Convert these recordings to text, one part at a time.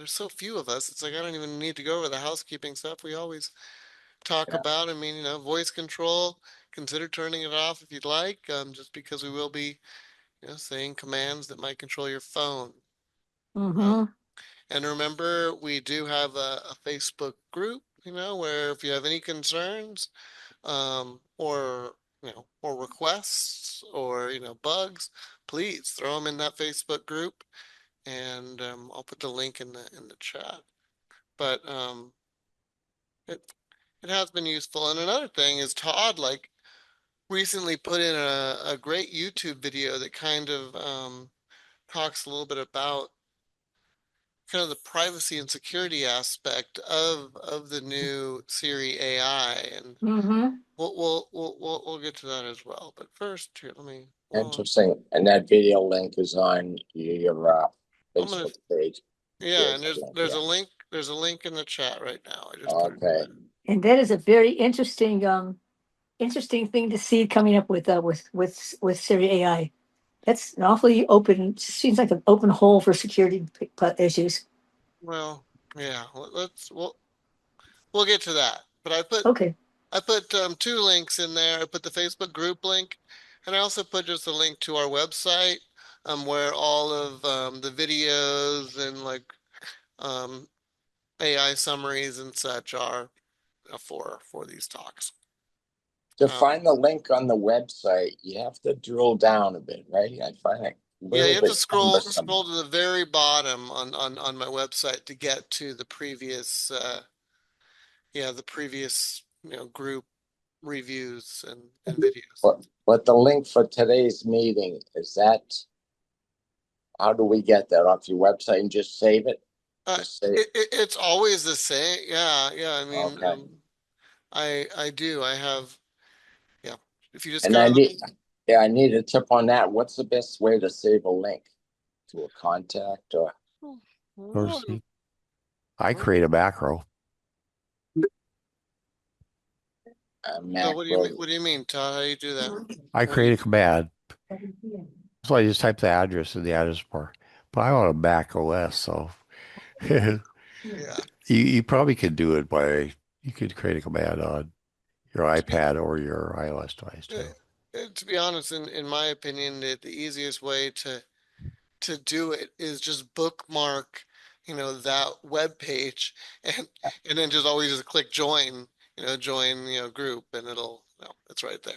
there's so few of us. It's like I don't even need to go over the housekeeping stuff we always talk Yeah. about. I mean, voice control, consider turning it off if you'd like, just because we will be, saying commands that might control your phone. Um, Mm-hmm. and remember, we do have a Facebook group, where if you have any concerns, or requests or, bugs, please throw them in that Facebook group, and I'll put the link in the chat. But it it has been useful. And another thing is Todd recently put in a great YouTube video that kind of talks a little bit about kind of the privacy and security aspect of the new Siri AI, and Mm-hmm. we'll get to that as well. But first, here, Interesting. And that video link is on your I'm gonna Facebook page. yeah, and There's a link, there's yeah. a link in the chat right now. I just put it in Okay. there. And that is a very interesting thing to see coming up with Siri AI. That's an awfully open. Seems like an open hole for security issues. Well, yeah, we'll get to that. But Okay. I put two links in there. I put the Facebook group link, and I also put just a link to our website, where all of the videos and um, AI summaries and such are, for these talks. To Um, find the link on the website, you have to drill down a bit, right? I find it a yeah, you little have to bit scroll cumbersome. scroll to the very bottom on my website to get to the previous the previous group reviews and videos. But the link for today's meeting, is that, how do we get that off your website and just save it? Uh, Just save. it's always the same. Yeah, yeah. I mean, Okay. I do. I have, yeah. If you just And go, I need a tip on that. What's the best way to save a link to a contact or Or oh, see, I create a macro. a so what do you mean? macro? What do you mean, Todd? How do you do that? I What do you? create a command. So I just type the address in the address bar. But I want a Mac OS, so you, Yeah. you probably could do it by, you could create a command on your To be, iPad or your iOS device too. to be honest, in my opinion, the easiest way to do it is just bookmark, that web page, and then just always just click join, join, group, and it's right there.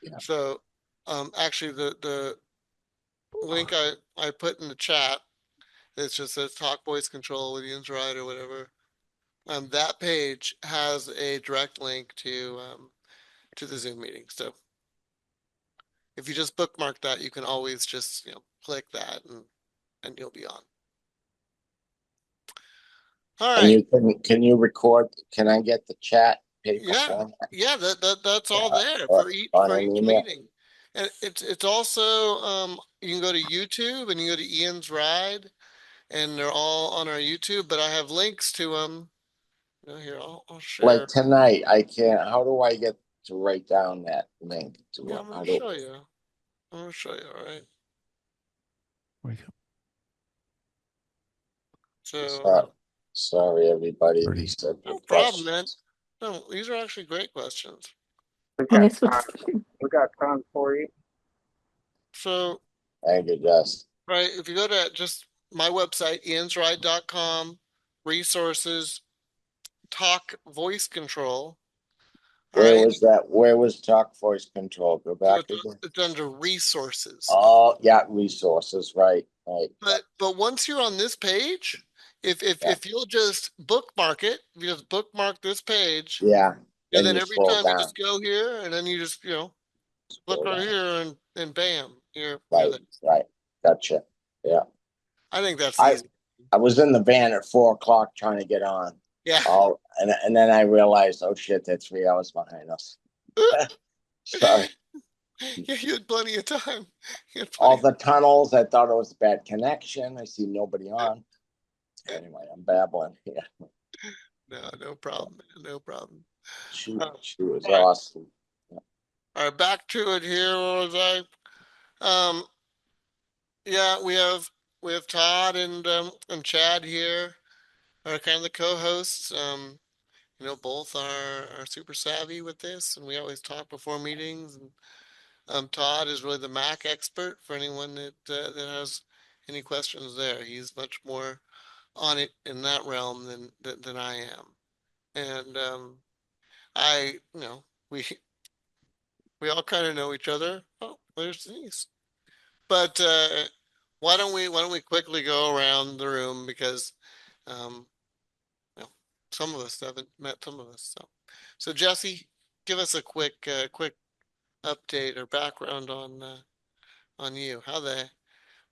Yeah. So, actually, the link I put in the chat, it just says talk voice control with Ian's Ride or whatever. That page has a direct link to the Zoom meeting. So if you just bookmark that, you can always just click that, and you'll be on. All And right. can you record? Can I get the chat paper Yeah. format? Yeah, that's all there Or on for an each email? meeting. And it's also you can go to YouTube and you go to Ian's Ride, and they're all on our YouTube, but I have links to them. Here, I'll Like share. tonight, I can't. How do I get to write down that link to Yeah, I'm how gonna do? show you. I'm gonna show you, all right? So, Sorry, sorry, everybody. 30. These are no good problem, man. questions. No, these are actually great questions. We got that's what, We got time for you. So, Thank you, Jess. right, if you go to just my website, iansride.com, resources, talk voice control, all Where right? was that? Where was talk voice control? Go So back again. it's under resources. Oh, yeah, resources. Right, right. Yeah, But once you're on this page, yeah, if you'll just bookmark it, if you just bookmark this page, yeah. and Then then you every scroll time you down. just go here, and then you just, click Scroll right down. here, and bam, you're Right, there. right. Gotcha. Yeah. I think that's I easy. I was in the van at 4 o'clock trying to get on. Yeah. Oh, and then I realized, oh shit, they're 3 hours behind us. Sorry. Yeah, you had plenty of time. You had All plenty. the tunnels, I thought it was a bad connection. I see nobody on. Anyway, I'm babbling. Yeah. No, no problem, man. No problem. She All she was right. awesome. All right, back to it here. Where was I? Um, yeah, we have we have Todd and Chad here are kind of the co-hosts. Both are super savvy with this, and we always talk before meetings. And Todd is really the Mac expert for anyone that has any questions there. He's much more on it in that realm than I am. And I, we all kind of know each other. Oh, there's Denise. But why don't we quickly go around the room because um, you know, some of us haven't met some of us. So Jesse, give us a quick update or background on you.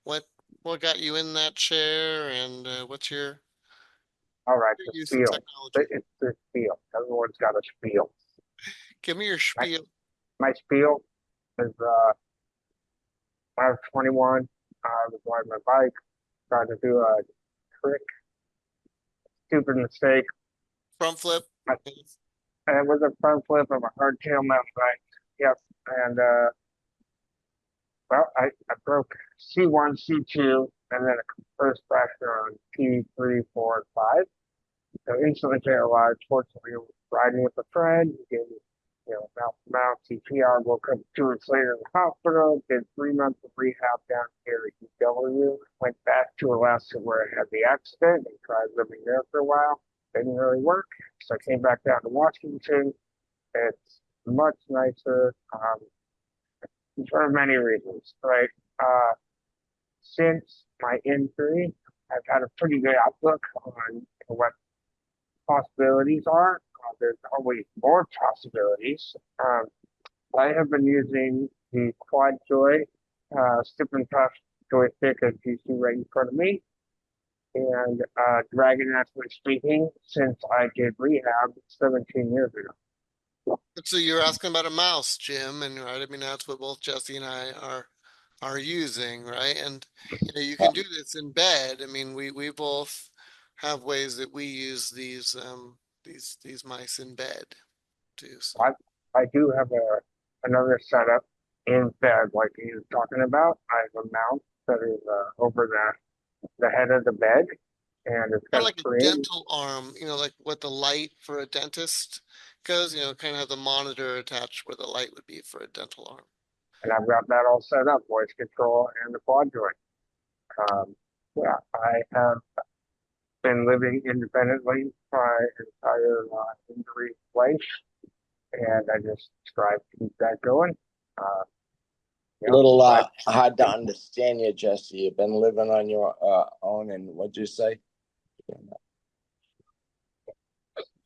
What what got you in that chair, and what's All right, your the use of spiel. technology? It's the spiel. Everyone's got a spiel. Give me your My, spiel. my spiel is when I was 21, I was riding my bike, trying to do a trick, stupid mistake. Front flip. I, and it was a front flip of a hardtail mountain bike. Yep. And well, I broke C1, C2, and then a first fracture on P3, 4, and 5. So instantly paralyzed. Fortunately, riding with a friend, he gave me, mouth to mouth CPR. Woke up 2 weeks later in the hospital. Did 3 months of rehab down here at UW. Went back to Alaska where I had the accident and tried living there for a while. Didn't really work, so I came back down to Washington. It's much nicer for many reasons, right? Uh, since my injury, I've had a pretty good outlook on what possibilities are. There's always more possibilities. I have been using the quad joy, stip and puff joystick as you see right in front of me, and dragon actually speaking since I did rehab 17 years ago. So you're asking about a mouse, Jim, and right, I mean that's what both Jesse and I are using, right? And you Uh, can do this in bed. I mean, we both have ways that we use these mice in bed too. So I, I do have another setup in bed, like he was talking about. I have a mount that is over the head of the bed, and it's kind got of a like a screen, dental arm, like what the light for a dentist goes, kind of have the monitor attached where the light would be for a dental arm. and I've got that all set up, voice control and the quad joint. Um, yeah, I have been living independently my entire injury life, and I just strive to keep that going. Uh, Little but hard to understand you, Jesse. You've been living on your own, and what'd you say?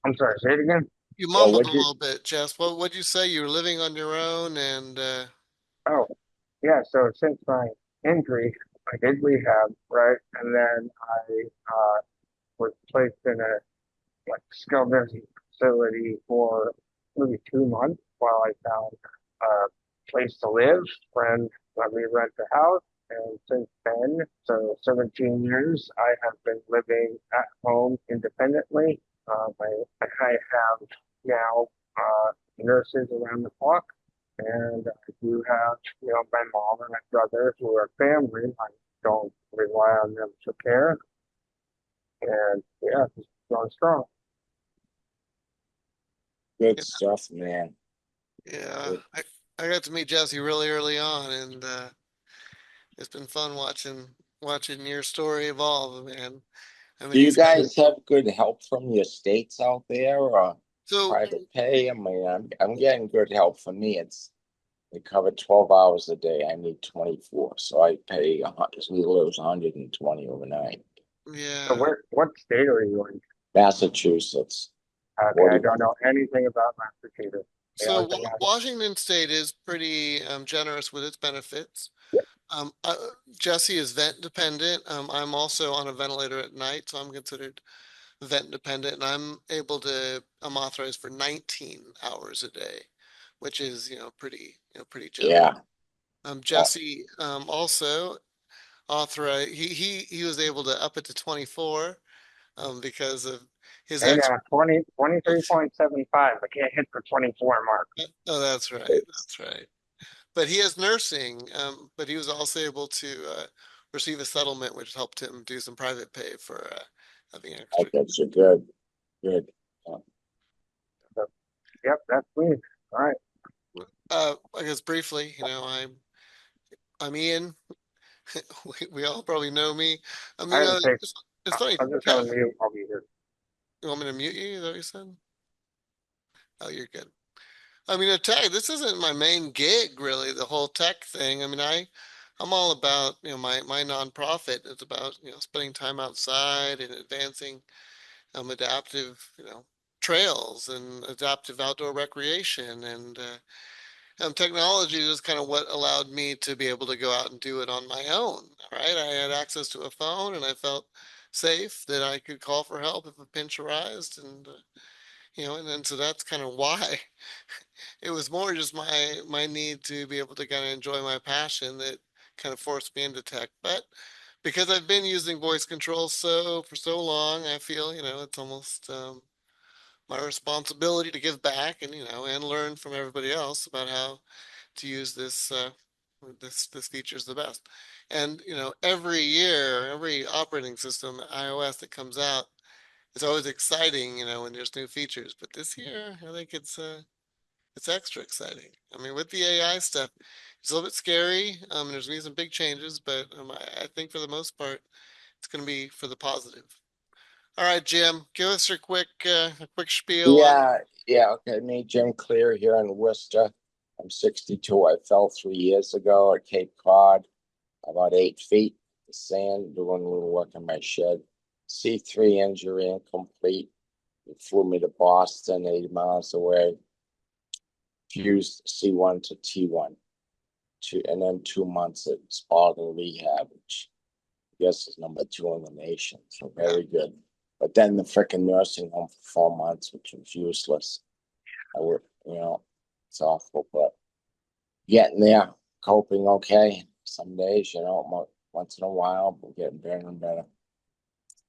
I'm sorry, say it again. You Yeah, mumbled a what'd you? little bit, Jess. What'd you say? You were living on your own and Oh, yeah. So since my injury, I did rehab, right, and then I was placed in a skilled nursing facility for maybe 2 months while I found a place to live. Friends let me rent a house. And since then, so 17 years, I have been living at home independently. I have now nurses around the clock, and I do have, my mom and my brother who are family. I don't rely on them for care, and yeah, just going strong. Good yeah, stuff, man. yeah. Good. I got to meet Jesse really early on, and it's been fun watching your story evolve, man. I Do mean, you he's got guys have good help from your states out there, or so private pay? I mean, I'm getting good help. For me, they cover 12 hours a day. I need 24, so I pay as little as 120 overnight. So yeah. what state are you in? Massachusetts, Okay, I 40. don't know anything about Massachusetts. The So only thing I Washington State is pretty generous with its benefits. Um, uh, Jesse is vent dependent. I'm also on a ventilator at night, so I'm considered vent dependent, and I'm authorized for 19 hours a day, which is pretty generous. Yeah. Oh, Jesse also authorized. He was able to up it to 24 because of his hey ex. now 23.75. I can't hit the 24 mark. Oh, that's right. That's right. But he has nursing. But he was also able to receive a settlement, which helped him do some private pay for having I extra. guess you're good. Good. So, yep, that's me. All right. I guess briefly, I'm Ian. We all probably know me. I I mean, didn't say. it's funny. I'm just Tech, gonna mute. I'll be here. you want me to mute you? Is that what you said? Oh, you're good. I mean, tech, this isn't my main gig, really, the whole tech thing. I mean, I'm all about, my nonprofit. It's about, spending time outside and advancing adaptive, trails and adaptive outdoor recreation. And technology is kind of what allowed me to be able to go out and do it on my own, right? I had access to a phone and I felt safe that I could call for help if a pinch arose. And then so that's kind of why it was more just my need to be able to kind of enjoy my passion that kind of forced me into tech. But because I've been using voice control for so long, I feel, it's almost my responsibility to give back and learn from everybody else about how to use this feature is the best. And every year, every operating system, iOS that comes out, it's always exciting, when there's new features. But this year, I think it's extra exciting. I mean, with the AI stuff, it's a little bit scary. There's gonna be some big changes, but I think for the most part, it's gonna be for the positive. All right, Jim, give us your a quick spiel on. Yeah, yeah. Okay, me, Jim Clear here in Worcester. I'm 62. I fell 3 years ago at Cape Cod, about 8 feet. The sand, doing a little work in my shed. C3 injury, incomplete. It flew me to Boston, 80 miles away. Fused C1 to T1. And then 2 months at Spinal rehab, which I guess is number 2 in the nation. So Yeah. very good. But then the freaking nursing home for 4 months, which was useless. I work, it's awful, but getting there, coping okay. Some days, once in a while, but getting better and better.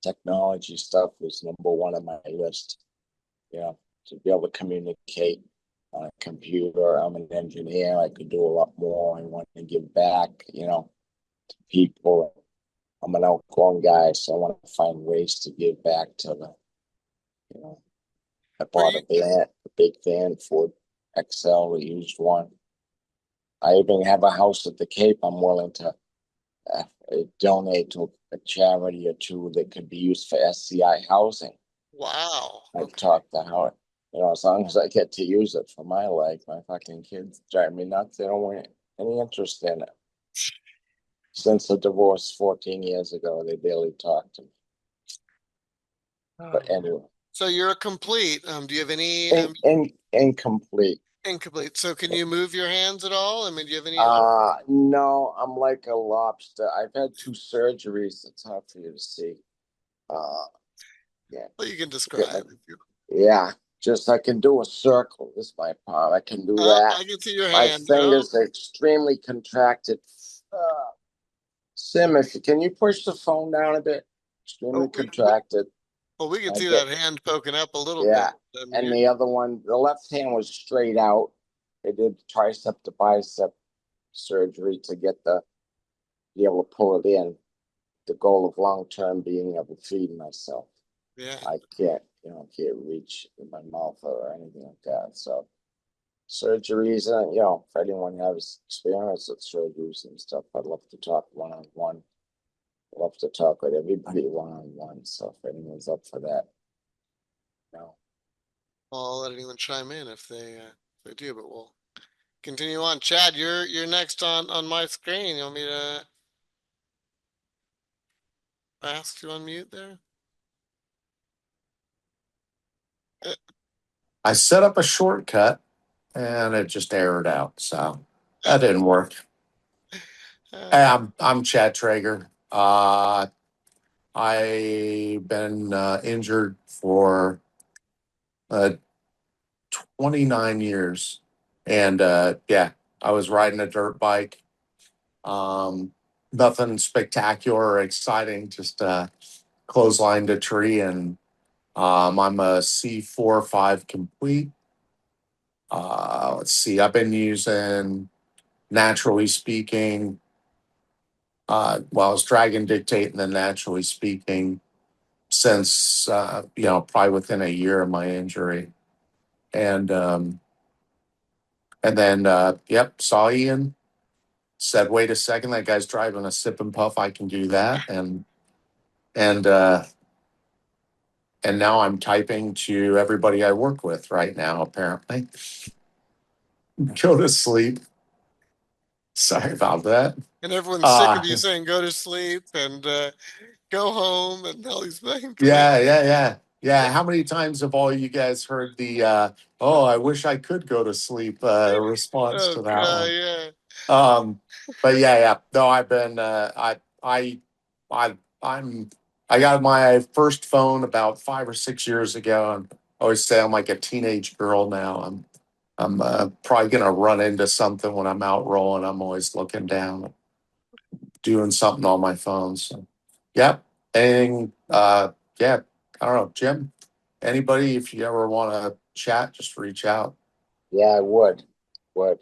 Technology stuff was number 1 on my list. To be able to communicate on a computer. I'm an engineer. I could do a lot more. I want to give back, to people. I'm an outgoing guy, so I want to find ways to give back to you know, I Were bought you a big van, Ford XL, a used one. I even have a house at the Cape. I'm willing to uh, donate to a charity or two that could be used for SCI housing. wow. I've Okay. talked to how, as long as I get to use it for my life, my fucking kids drive me nuts. They don't want any interest in it. Since the divorce 14 years ago, they barely talk to me. But anyway, So you're a complete. Do you have any incomplete. incomplete? So can you move your hands at all? I mean, do you have any? No, I'm like a lobster. I've had 2 surgeries. It's hard for you to see. Uh, yeah, Well, you can get my, describe. If you, yeah. Just I can do a circle. This is my palm. I can do that. I can see your My hand. Oh, fingers are extremely contracted. Sim, if can you push the phone down a bit? Extremely oh, contracted. well, we can I see get that hand poking up a little bit. Yeah, I mean, and the other one, the left hand was straight out. They did tricep to bicep surgery to be able to pull it in. The goal of long term being able to feed myself. yeah. I can't reach in my mouth or anything like that. So surgeries, if anyone has experience with surgeries and stuff, I'd love to talk one on one. Love to talk with everybody one on one. So if anyone's up for that, no. I'll let anyone chime in if they do, but we'll continue on. Chad, you're next on my screen. You want me to ask to unmute there? I set up a shortcut and it just errored out. So that didn't work. Hey, I'm Chad Traeger. I've been injured for uh, 29 years. And yeah, I was riding a dirt bike. Um, Nothing spectacular or exciting, just clotheslined a tree. And I'm a C4 5 complete. Let's see, I've been using Naturally Speaking, well, I was dragging, dictate, and then naturally speaking since, probably within a year of my injury. And then, yep, saw Ian, said, wait a second, that guy's driving a sip and puff. I can do that. And, uh, and now I'm typing to everybody I work with right now, apparently. Go to sleep. Sorry about that. And everyone's sick of Uh, you saying go to sleep and go home and all these things. yeah. How many times have all you guys heard the, oh, I wish I could go to sleep response Oh to that God, one? yeah. Um, but yeah. No, I've been, I, I'm, I got my first phone about 5 or 6 years ago, and I always say I'm like a teenage girl now. I'm probably gonna run into something when I'm out rolling. I'm always looking down, doing something on my phone. So, yep. Anything, yeah, I don't know, Jim, anybody, if you ever want to chat, just reach out. Yeah, I would. Would.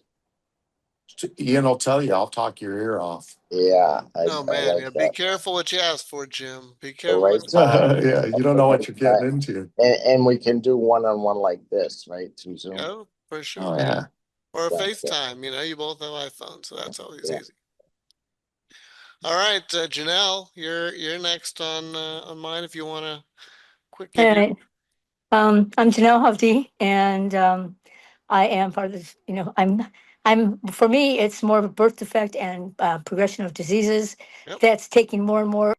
Ian will tell you, I'll talk your ear off. Yeah, Oh I man, like yeah. Be that. careful what you ask for, Jim. Be The careful right what you time. Yeah, you don't The know what right you're getting time. into. And we can do one-on-one like this, right? Through Zoom. Oh, for sure. Oh, yeah. Or a Yeah, yeah, FaceTime, you both have iPhones, so that's always yeah. easy. All right, Janelle, you're next on mine if you want to quick All give your right. I'm Janelle Hovde, and I am part of this. For me, it's more of a birth defect and progression of diseases yep. that's taking more and more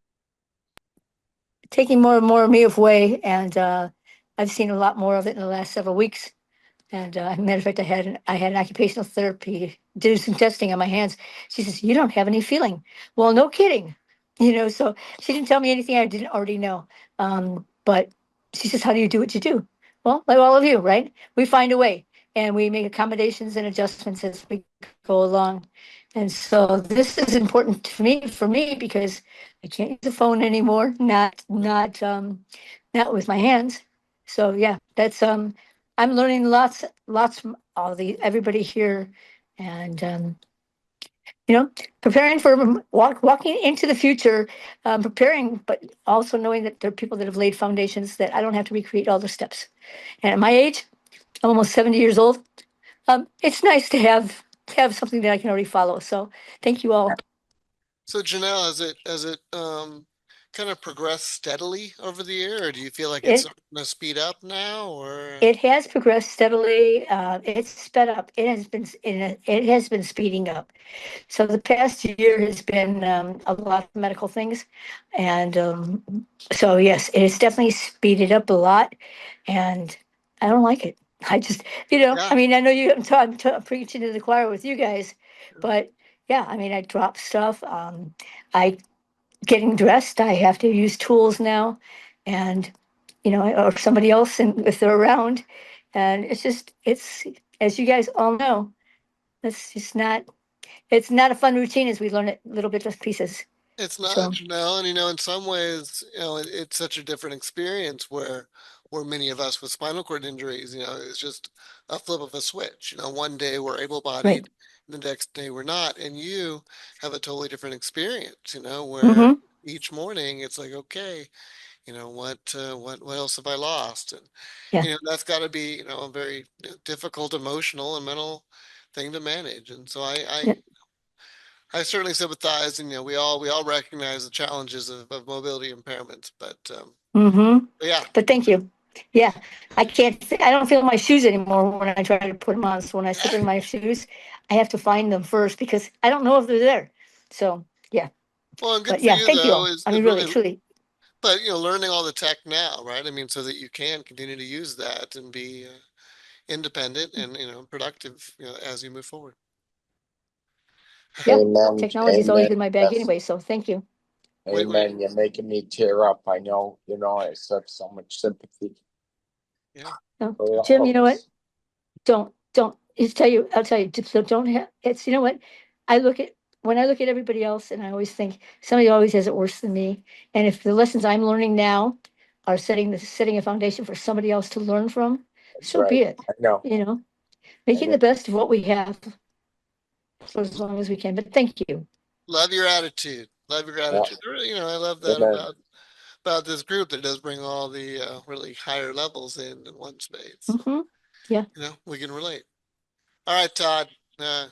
of me away, and I've seen a lot more of it in the last several weeks. And matter of fact, I had an occupational therapy do some testing on my hands. She says, "You don't have any feeling." Well, no kidding. So she didn't tell me anything I didn't already know. But she says, "How do you do what you do?" Well, like all of you, right? We find a way, and we make accommodations and adjustments as we go along. And so this is important to me for me because I can't use the phone anymore. Not with my hands. So yeah, that's I'm learning lots from all the everybody here, and preparing for walking into the future, preparing, but also knowing that there are people that have laid foundations that I don't have to recreate all the steps. And at my age, I'm almost 70 years old. It's nice to have something that I can already follow. So thank you all. So Janelle, has it kind of progressed steadily over the year, or do you feel like it's It starting to speed up now, or it has progressed steadily. It's sped up. It has been speeding up. So the past year has been a lot of medical things, and so yes, it has definitely speeded up a lot, and I don't like it. I just, yeah, I mean, I know I'm preaching to the choir with you guys, but yeah, I mean, I drop stuff. I getting dressed. I have to use tools now, and or somebody else, and if they're around, and it's as you guys all know, it's just not. It's not a fun routine as we learn it little bit of pieces. it's not So, Janelle, and in some ways, it's such a different experience where many of us with spinal cord injuries, it's just a flip of a switch. One day we're right. able-bodied, the next day we're not, and you have a totally different experience, where Mm-hmm. each morning it's like, okay, what else have I lost? And Yeah. that's got to be a very difficult emotional and mental thing to manage. And so Yeah. I certainly sympathize, and we all recognize the challenges of mobility impairments, Mm-hmm. but yeah, But thank you. Yeah. I don't feel my shoes anymore when I try to put them on. So when I slip in my shoes, I have to find them first because I don't know if they're there. So yeah. well, and good But for yeah, you thank you though all. is I is mean, really, really, truly. but learning all the tech now, right? I mean, so that you can continue to use that and be independent and productive, as you move forward. Yeah. Amen. Technology is always Amen. in my bag Yes. anyway. So thank you. Wait, Amen. You're making me tear up. I know, I have so much sympathy yeah. No, for Jim, all you of know what? us. Don't I'll tell you, so don't have, it's, what, when I look at everybody else, and I always think somebody always has it worse than me, and if the lessons I'm learning now are setting a foundation for somebody else to learn from, That's so be right. it. I know. you know I Making know. the best of what we have for as long as we can, but thank you. Love your attitude. Love your Yeah. gratitude. I love that Amen. about this group that does bring all the really higher levels in one space. Yeah. We can relate. All right, Todd. Uh,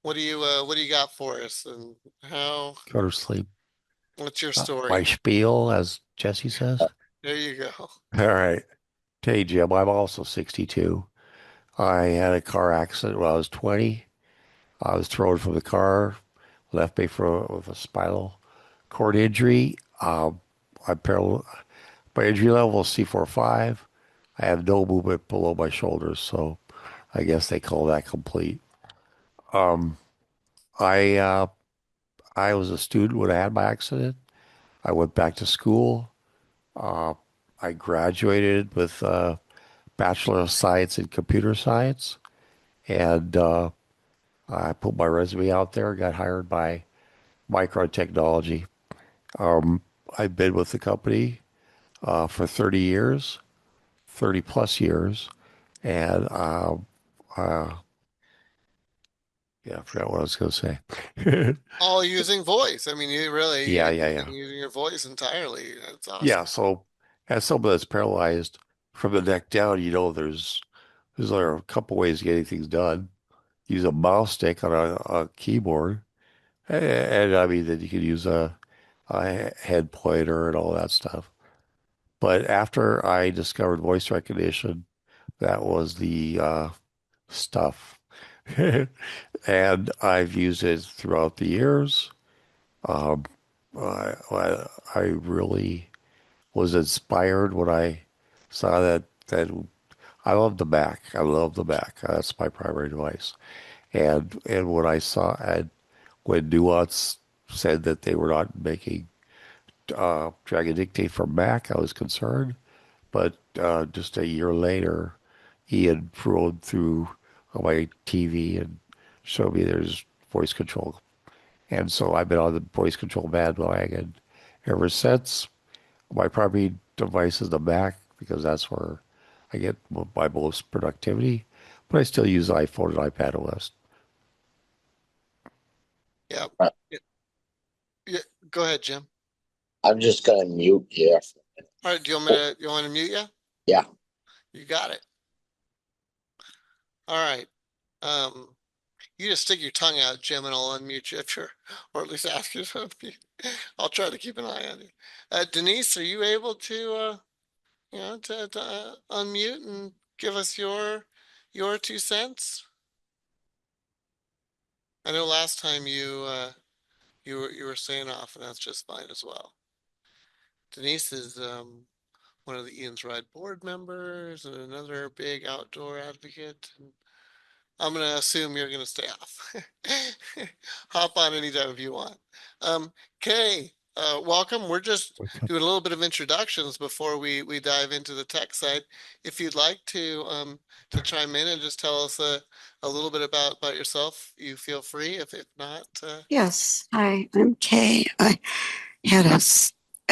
what do you got for us, and how? Go to sleep. What's your My story? spiel, as Jesse says. There you go. All right. Hey, Jim, I'm also 62. I had a car accident when I was 20. I was thrown from the car, left me with a spinal cord injury. I'm my injury level is C4-5. I have no movement below my shoulders, so I guess they call that complete. Um, I uh, I was a student when I had my accident. I went back to school. Uh, I graduated with a Bachelor of Science in Computer Science, and I put my resume out there. Got hired by Micron Technology. Um, I've been with the company for 30 years, 30 plus years, and uh, yeah, I forgot what I was going to say. All using voice. I mean, Yeah, you've yeah, been yeah. using your voice entirely. That's Yeah, awesome. so as someone that's paralyzed from the neck down, there's like a couple ways of getting things done. Use a mouse stick on a keyboard, and I mean then you could use a head pointer and all that stuff. But after I discovered voice recognition, that was the stuff, and I've used it throughout the years. Um, I really was inspired when I saw that I love the Mac. I love the Mac. That's my primary device. And when I saw and when Nuance said that they were not making Dragon Dictate for Mac, I was concerned. But just a year later, Ian rode through on my TV and showed me there's voice control. And so I've been on the voice control bandwagon ever since. My primary device is the Mac because that's where I get my most productivity. But I still use iPhone and iPad OS. Yeah. Uh, Yeah. Yeah. Go ahead, Jim. I'm just gonna mute here. All right. Do you want me to mute you? Yeah. You got it. All right. Um, you just stick your tongue out, Jim, and I'll unmute you if you're, or at least ask you to unmute. I'll try to keep an eye on you. Denise, are you able to, to unmute and give us your 2 cents? I know last time you were saying off, and that's just fine as well. Denise is one of the Ian's Ride board members and another big outdoor advocate. And I'm gonna assume you're gonna stay off. Hop on anytime if you want. Um, Kay, welcome. We're just doing a little bit of introductions before we dive into the tech side. If you'd like to chime in and just tell us a little bit about yourself, you feel free. If not, Yes. Hi, I'm Kay. I had a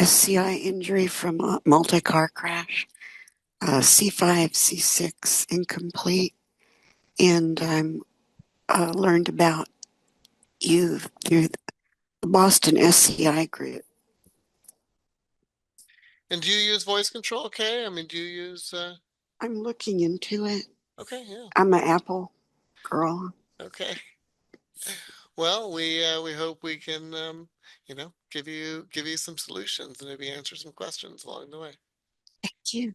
CI injury from a multi-car crash, C5, C6 incomplete, and I'm learned about you through the Boston SCI group. and do you use voice control, Kay? I mean, do you use? I'm looking into it. Okay, yeah, I'm an Apple girl. okay. Well, we hope we can give you some solutions and maybe answer some questions along the way. Thank you.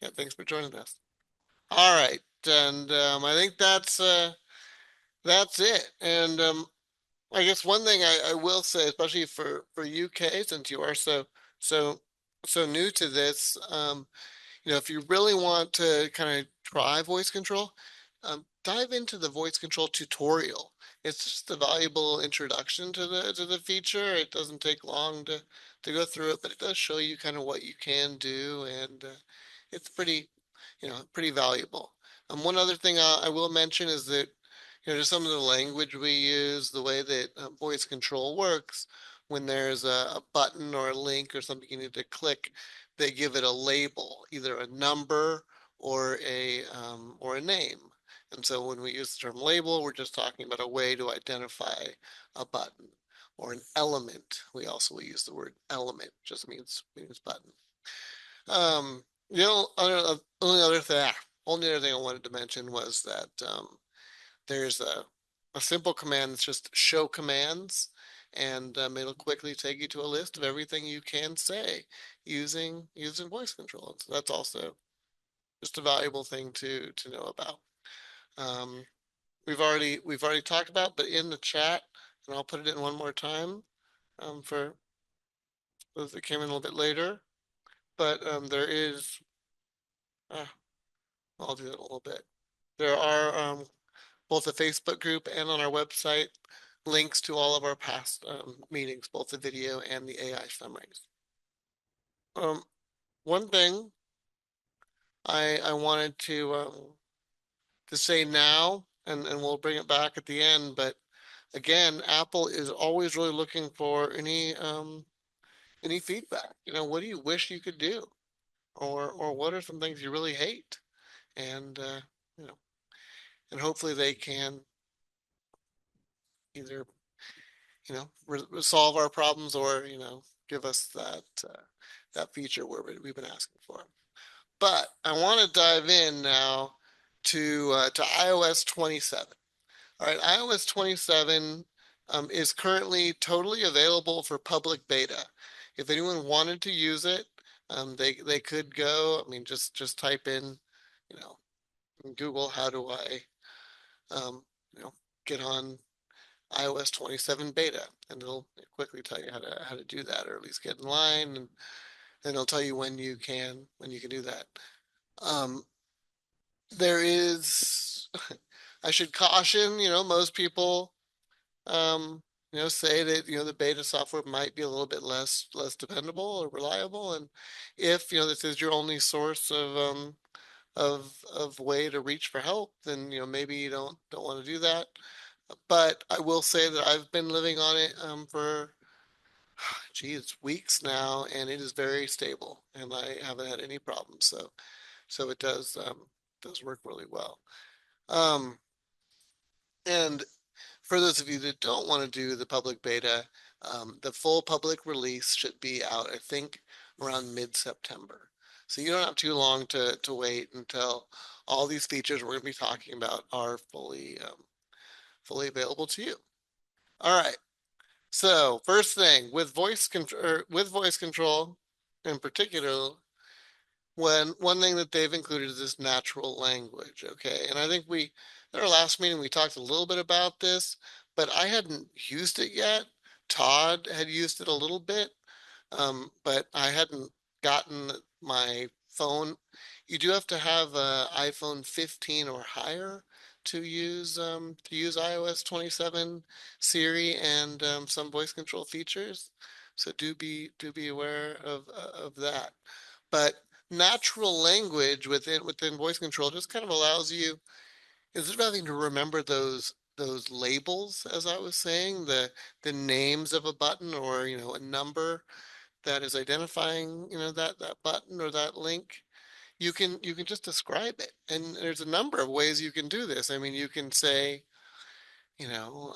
Yeah, thanks for joining us. All right, and I think that's it. And I guess one thing I will say, especially for UK, since you are so so new to this, if you really want to kind of try voice control, dive into the voice control tutorial. It's just a valuable introduction to the feature. It doesn't take long to go through it, but it does show you kind of what you can do, and it's pretty valuable. One other thing I will mention is that just some of the language we use, the way that voice control works. When there's a button or a link or something you need to click, they give it a label, either a number or a name. And so when we use the term label, we're just talking about a way to identify a button or an element. We also will use the word element, just means button. Only other thing I wanted to mention was that there's a simple command that's just show commands, and it'll quickly take you to a list of everything you can say using voice control. So that's also just a valuable thing to know about. Um, we've already talked about, but in the chat, and I'll put it in one more time for those that came in a little bit later. But there is, uh, I'll do that in a little bit. There are both the Facebook group and on our website links to all of our past meetings, both the video and the AI summaries. One thing I wanted to say now, and we'll bring it back at the end, but again, Apple is always really looking for any feedback. What do you wish you could do, or what are some things you really hate, and you know, and hopefully they can either solve our problems or give us that feature we've been asking for. But I want to dive in now to iOS 27. All right, iOS 27 is currently totally available for public beta. If anyone wanted to use it, they could go. I mean, just type in Google, how do I um, you know get on iOS 27 beta, and it'll quickly tell you how to do that, or at least get in line, and then it'll tell you when you can do that. Um, there is, I should caution, most people, um, say that the beta software might be a little bit less dependable or reliable, and if this is your only source of way to reach for help, then maybe you don't want to do that. But I will say that I've been living on it for geez, weeks now, and it is very stable, and I haven't had any problems. So it does work really well. Um, and for those of you that don't want to do the public beta, the full public release should be out, I think, around mid-September. So you don't have too long to wait until all these features we're going to be talking about are fully available to you. All right. So first thing with voice control in particular, one thing that they've included is this natural language. Okay, and I think in our last meeting we talked a little bit about this, but I hadn't used it yet. Todd had used it a little bit, but I hadn't gotten my phone. You do have to have a iPhone 15 or higher to use iOS 27 Siri and some voice control features. So do be aware of that. But natural language within voice control just kind of allows you, instead of having to remember those labels, as I was saying, the names of a button, or a number that is identifying that button or that link, you can just describe it. And there's a number of ways you can do this. I mean, you can say, you know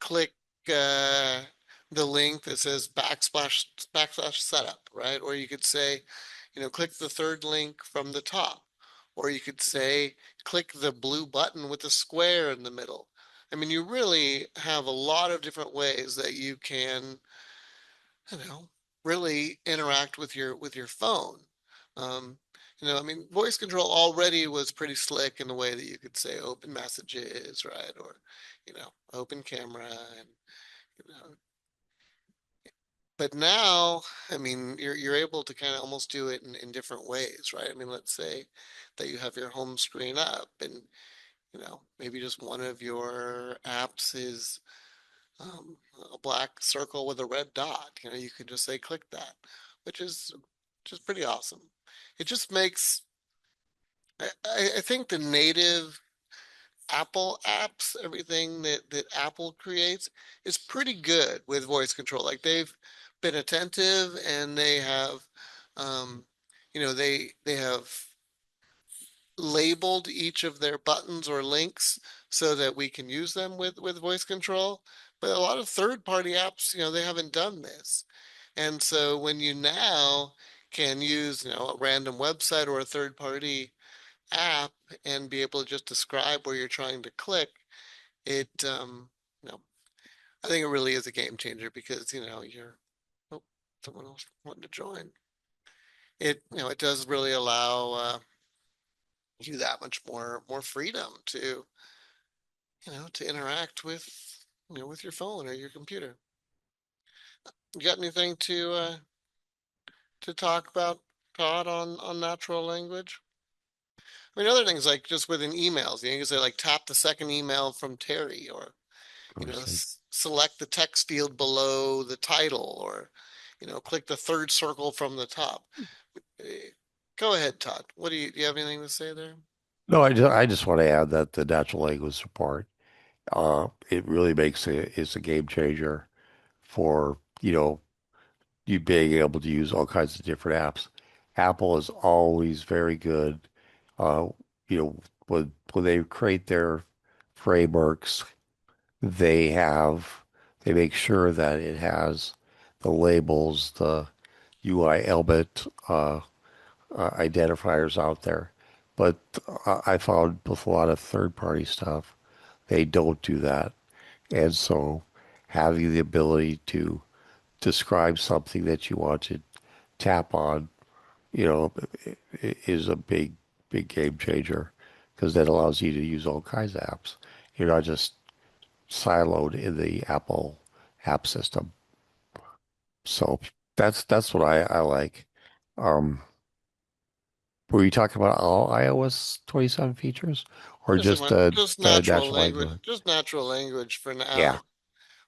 click uh, the link that says backslash setup, right? Or you could say, click the third link from the top. Or you could say, click the blue button with the square in the middle. I mean, you really have a lot of different ways that you can, really interact with your phone. Um, I mean, voice control already was pretty slick in the way that you could say open messages, right? Or, open camera, and you know, but now, I mean, you're able to kind of almost do it in different ways, right? I mean, let's say that you have your home screen up, and maybe just one of your apps is a black circle with a red dot. You could just say click that, which is just pretty awesome. It just makes I think the native Apple apps, everything that Apple creates is pretty good with voice control. Like, they've been attentive, and they have, they have labeled each of their buttons or links so that we can use them with voice control. But a lot of third-party apps, they haven't done this. And so when you now can use, a random website or a third-party app and be able to just describe where you're trying to click, it, you know, I think it really is a game changer because, oh, someone else wanted to join. It does really allow you that much more freedom to interact with your phone or your computer. You got anything to talk about, Todd, on natural language? I mean, other things like just within emails, you can say like tap the second email from Terry, or Or say, select the text field below the title, or click the third circle from the top. Eh, Go ahead, Todd. Do you have anything to say there? no, I just want to add that the natural language support, it really it's a game changer for, you being able to use all kinds of different apps. Apple is always very good. Uh, when they create their frameworks, they have they make sure that it has the labels, the UI element identifiers out there. But I found with a lot of third-party stuff, they don't do that. And so having the ability to describe something that you want to tap on, you know, is a big game changer because that allows you to use all kinds of apps. You're not just siloed in the Apple app system. So that's what I like. Um, were you talking about all iOS 27 features or Just just just the natural natural language, language? just natural language for Yeah, now.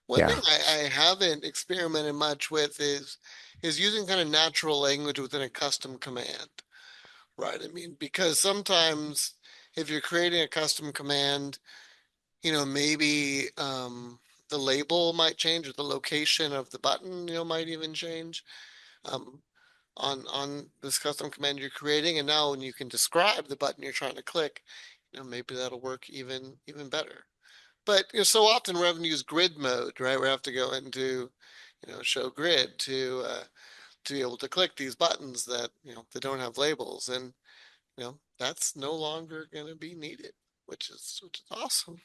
One thing yeah. I haven't experimented much with is using kind of natural language within a custom command, right? I mean, because sometimes if you're creating a custom command, maybe the label might change or the location of the button, might even change um, on this custom command you're creating. And now when you can describe the button you're trying to click, maybe that'll work even better. But so often we're having to use grid mode, right? We have to go into, show grid to be able to click these buttons that they don't have labels, and that's no longer going to be needed, which is awesome.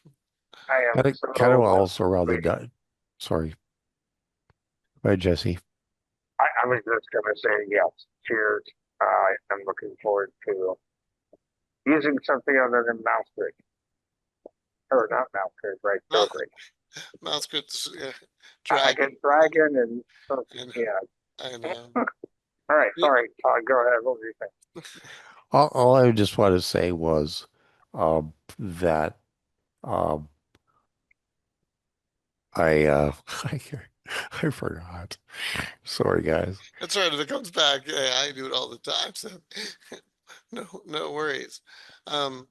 I am Kind of so also around the waiting. sorry, right, Jesse. I was just gonna say yes. Cheers. I'm looking forward to using something other than mouse grid, or not mouse grid, right? Mouse, Grid. mouse grid's I dragon. get dragon and And yeah. I know. All right, Yeah, sorry. Go ahead. What were you saying? All I just want to say was that um, I I forgot. Sorry, guys. that's right. If it comes back, yeah, I do it all the time. So no worries. Um,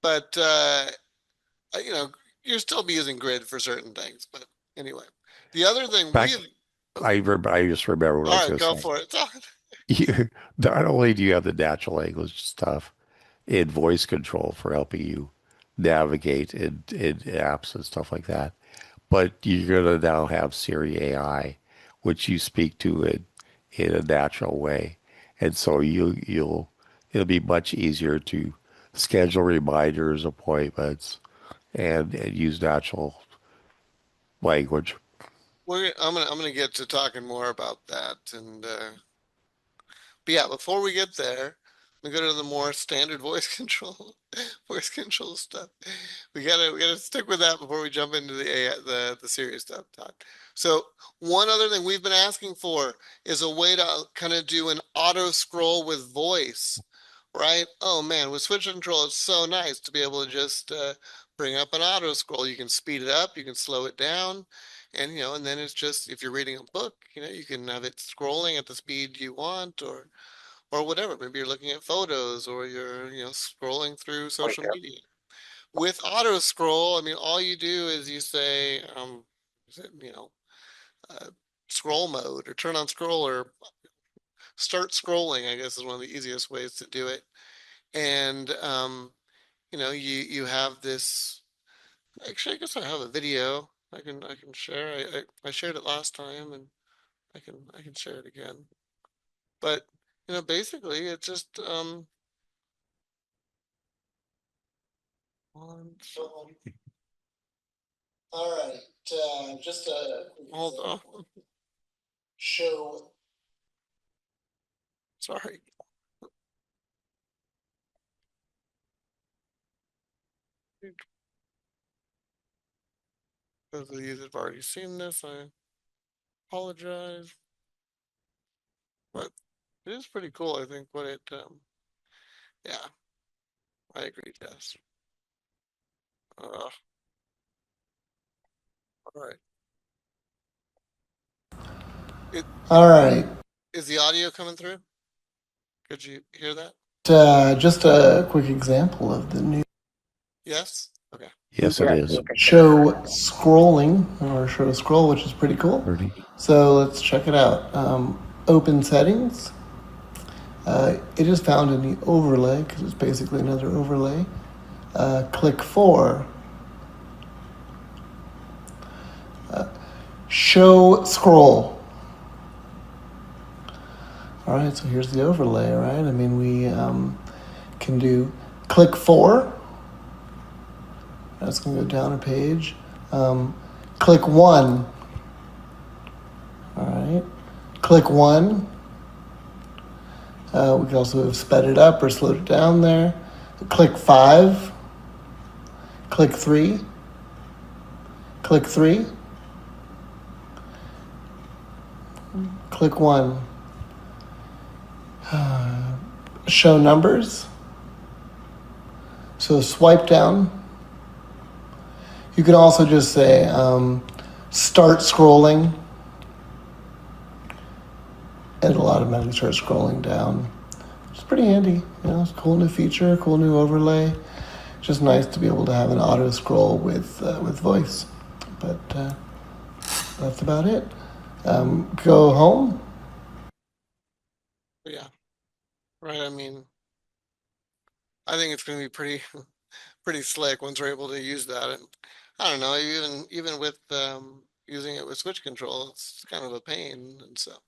but you know, you'll still be using grid for certain things. But anyway, the other thing we Back, have, oh, I just remember what I all was right, going to go say. for it. You, not only do you have the natural language stuff in voice control for helping you navigate in apps and stuff like that, but you're going to now have Siri AI, which you speak to in a natural way, and so it'll be much easier to schedule reminders, appointments, and use natural language. I'm gonna get to talking more about that, and but yeah, before we get there, we go to the more standard voice control, voice control stuff. We gotta stick with that before we jump into the AI, the serious stuff, Todd. So one other thing we've been asking for is a way to kind of do an auto scroll with voice, right? Oh man, with switch control, it's so nice to be able to just bring up an auto scroll. You can speed it up, you can slow it down, and and then it's just if you're reading a book, you can have it scrolling at the speed you want, or whatever. Maybe you're looking at photos, or you're scrolling through Wait, social media. With auto scroll, I mean, all you do is you say, is it, uh, scroll mode, or turn on scroll, or start scrolling, I guess is one of the easiest ways to do it. And you have this. Actually, I guess I have a video I can share. I shared it last time, and I can share it again. But basically, it's just one. All right, just hold on. Show. Sorry, those of you that have already seen this, I apologize. But it is pretty cool, I think, what it, yeah, I agree, Jess. All right. It, All right. is the audio coming through? Could you hear that? Just a quick example of the new Yes? Okay. Yes, it Yeah, is. look at show scrolling or show scroll, which is pretty cool. 30. So let's check it out. Open settings. It is found in the overlay because it's basically another overlay. Click 4. Show scroll. All right, so here's the overlay, right? I mean, we can do click 4. That's going to go down a page. Click 1. All right. Click 1. We can also have sped it up or slowed it down there. Click 5. Click 3. Click 3. Click 1. Show numbers. So swipe down. You can also just say start scrolling. It'll automatically start scrolling down. It's pretty handy. It's a cool new feature, cool new overlay. Just nice to be able to have an auto scroll with voice. But that's about it. Go home. Yeah. Right. I mean, I think it's going to be pretty, pretty slick once we're able to use that. And I don't know, even with using it with switch control, it's kind of a pain, and so it'd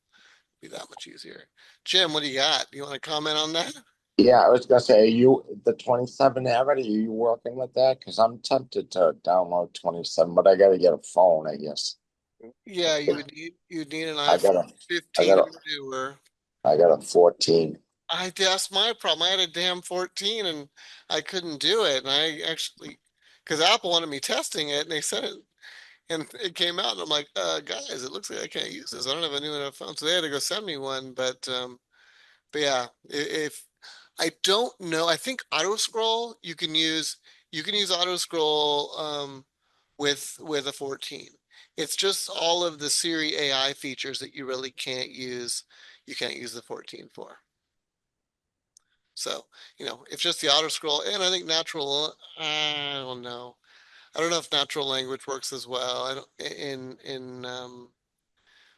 be that much easier. Jim, what do you got? Do you want to comment on that? Yeah, I was gonna say, are you the 27 Avid? Are you working with that? Because I'm tempted to download 27, but I gotta get a phone, I guess. Yeah, you'd need an I got iPhone a, I 15 got or a, newer. I got a 14. That's my problem. I had a damn 14 and I couldn't do it. And I actually, because Apple wanted me testing it and they said it and it came out and I'm like, guys, it looks like I can't use this. I don't have a new enough phone. So they had to go send me one. But yeah, if I don't know, I think auto scroll you can use auto scroll with a 14. It's just all of the Siri AI features that you really can't use. You can't use the 14 for. So, it's just the auto scroll, and I think natural. I don't know. I don't know if natural language works as well. I don't in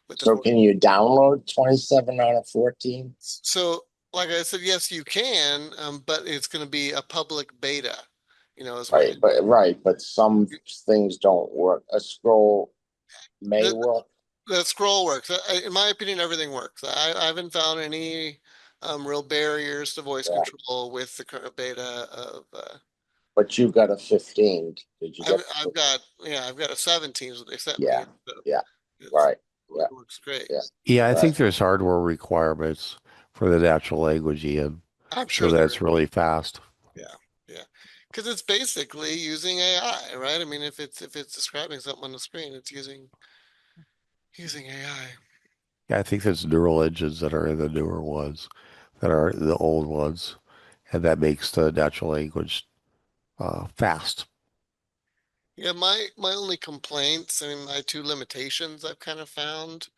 with the So 14. can you download 27 on a 14? So, like I said, yes, you can, but it's going to be a public beta. Is what Right, but some things don't work. A scroll may the work. the scroll works. In my opinion, everything works. I haven't found any real barriers to voice Yeah, control with the current beta of. but you got a 15. Did you I've get? I've got I've got a 17 is what they sent me. Yeah, So yeah, it's, right, it yeah, works great. yeah, Yeah, I right. think there's hardware requirements for the natural language, Ian, I'm so sure there that's is. really fast. Yeah, yeah, because it's basically using AI, right? I mean, if it's describing something on the screen, it's using AI. Yeah, I think there's neural engines that are in the newer ones that are the old ones, and that makes the natural language fast. Yeah, my only complaints, I mean, my two limitations I've kind of found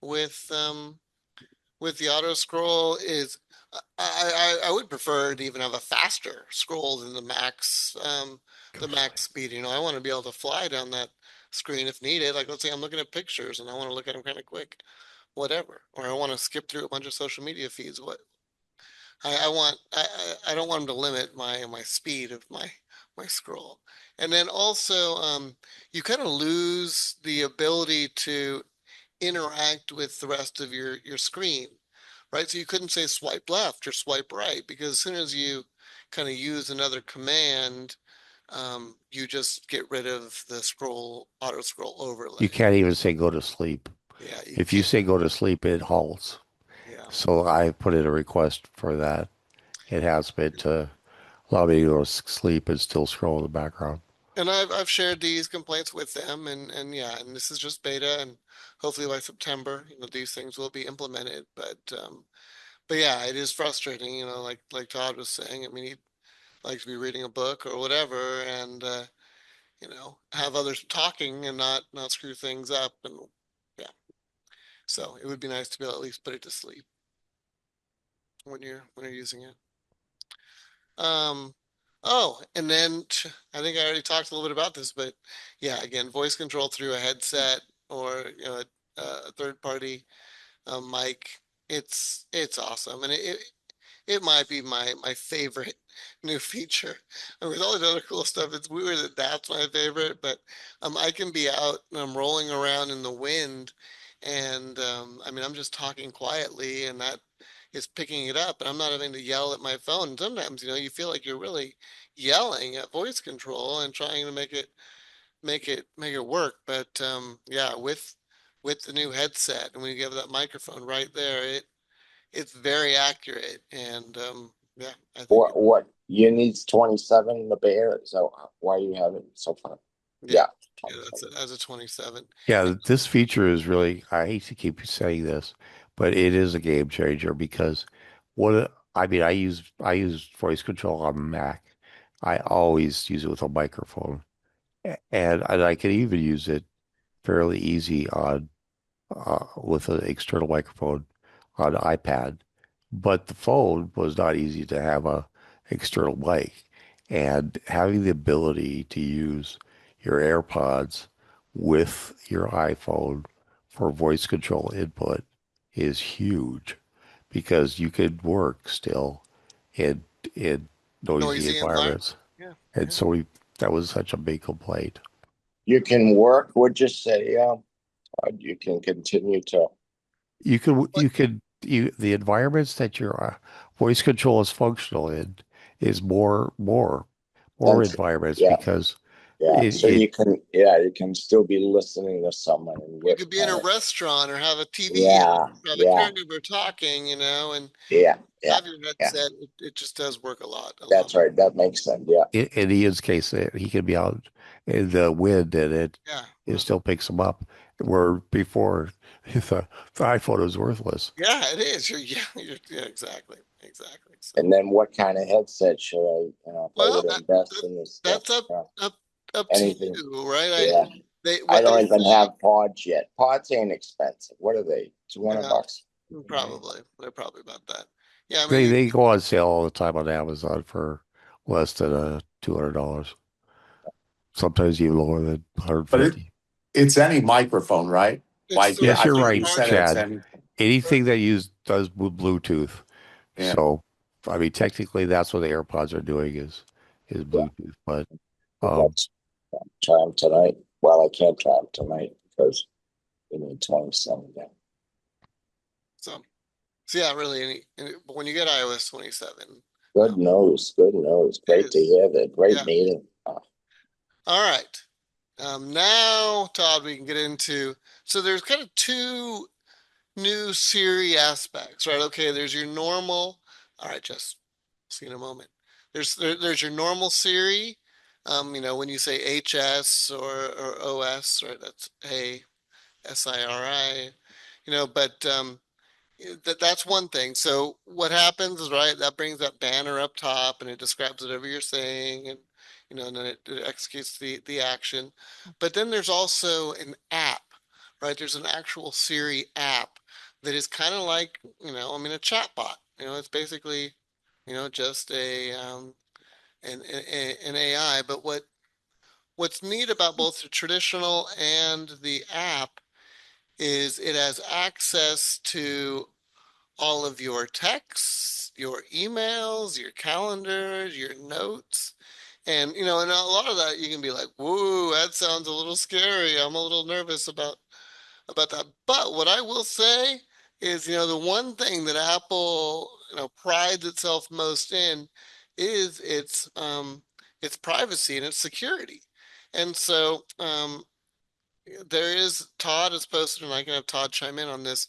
with the auto scroll is I would prefer to even have a faster scroll than the max speed. I want to be able to fly down that screen if needed. Like let's say I'm looking at pictures and I want to look at them kind of quick, whatever. Or I want to skip through a bunch of social media feeds. I don't want them to limit my speed of my scroll. And then also, you kind of lose the ability to interact with the rest of your screen, right? So you couldn't say swipe left or swipe right because as soon as you kind of use another command, you just get rid of the auto scroll You overlay. can't even say go to sleep. Yeah, you If you can't. say go to sleep, it halts. Yeah. So I put in a request for that enhancement to allow me to go to sleep and still scroll in the background. And I've shared these complaints with them and yeah, and this is just beta and hopefully by September, these things will be implemented. But yeah, it is frustrating, like Todd was saying. I mean, he'd like to be reading a book or whatever and have others talking and not screw things up and yeah. So it would be nice to be able to at least put it to sleep when you're using it. Um, oh, and then I think I already talked a little bit about this, but yeah, again, voice control through a headset or a third party mic. It's awesome, and it might be my favorite new feature. And with all the other cool stuff, it's weird that that's my favorite, but I can be out and I'm rolling around in the wind, and I mean I'm just talking quietly, and that is picking it up, and I'm not having to yell at my phone. Sometimes you feel like you're really yelling at voice control and trying to make it work, but yeah, with the new headset and when you give that microphone right there, it's very accurate and yeah, I think What you need 27 the bear? So why you have it so far? yeah, Yeah, yeah, that's it 27. as a 27. Yeah, this feature is really, I hate to keep saying this, but it is a game changer because I mean, I use voice control on Mac. I always use it with a microphone. And I can even use it fairly easy on with an external microphone on iPad. But the phone was not easy to have a external mic. And having the ability to use your AirPods with your iPhone for voice control input is huge because you could work still in in noisy Noisy environment. environments. Yeah, And yeah. that was such a big complaint. You can work, would you say, you can continue to, But The environments that your voice control is functional in is more and environments yeah, because yeah. So it you can, yeah, you can still be listening to someone and you what could be in kind a of, restaurant or have a TV on, yeah, or have a yeah, caregiver talking, and yeah, yeah, have your yeah. headset. It just does work a lot That's more. right. That makes sense. Yeah. in Ian's case, he can be out in the wind and Yeah, it still picks him up. Where before the iPhone was worthless. yeah, it is. Yeah, exactly, exactly. So, And then what kind of headset should I, if I were well, to invest in this stuff, that's up up to anything? you, right? Yeah. I What they don't even say, have pods yet. Pods ain't expensive. What are they? 200 yeah, bucks? probably they're probably about that. Yeah, I mean, They go on sale all the time on Amazon for less than $200. Sometimes even lower than But 150. it's any microphone, right? it's Like, yeah, Yes, I third you're think third you right, said party. it's Chad. any. Anything that does Bluetooth. Yeah. So, I mean, technically, that's what the AirPods are doing is Yeah. Bluetooth. But um, Let's try them tonight. Well, I can't try them tonight because we need 27. Yeah. So, so yeah, really, but when you get iOS 27, Good news. Good news. it Great to is. hear that. Great Yeah. meeting. All right. Now, Todd, we can get into. So there's kind of two new Siri aspects, right? Okay, there's your normal. All right, just see in a moment. There's your normal Siri. When you say HS or OS, right? That's Siri. But that's one thing. So what happens is, right, that brings that banner up top and it describes whatever you're saying and then it executes the action. But then there's also an app, right? There's an actual Siri app that is kind of like, I mean, a chat bot. It's basically, just an AI. But what's neat about both the traditional and the app is it has access to all of your texts, your emails, your calendars, your notes. And, and a lot of that you can be like, whoa, that sounds a little scary. I'm a little nervous about that. But what I will say is, the one thing that Apple, prides itself most in is its privacy and its security. And so, there is Todd has posted, and I can have Todd chime in on this.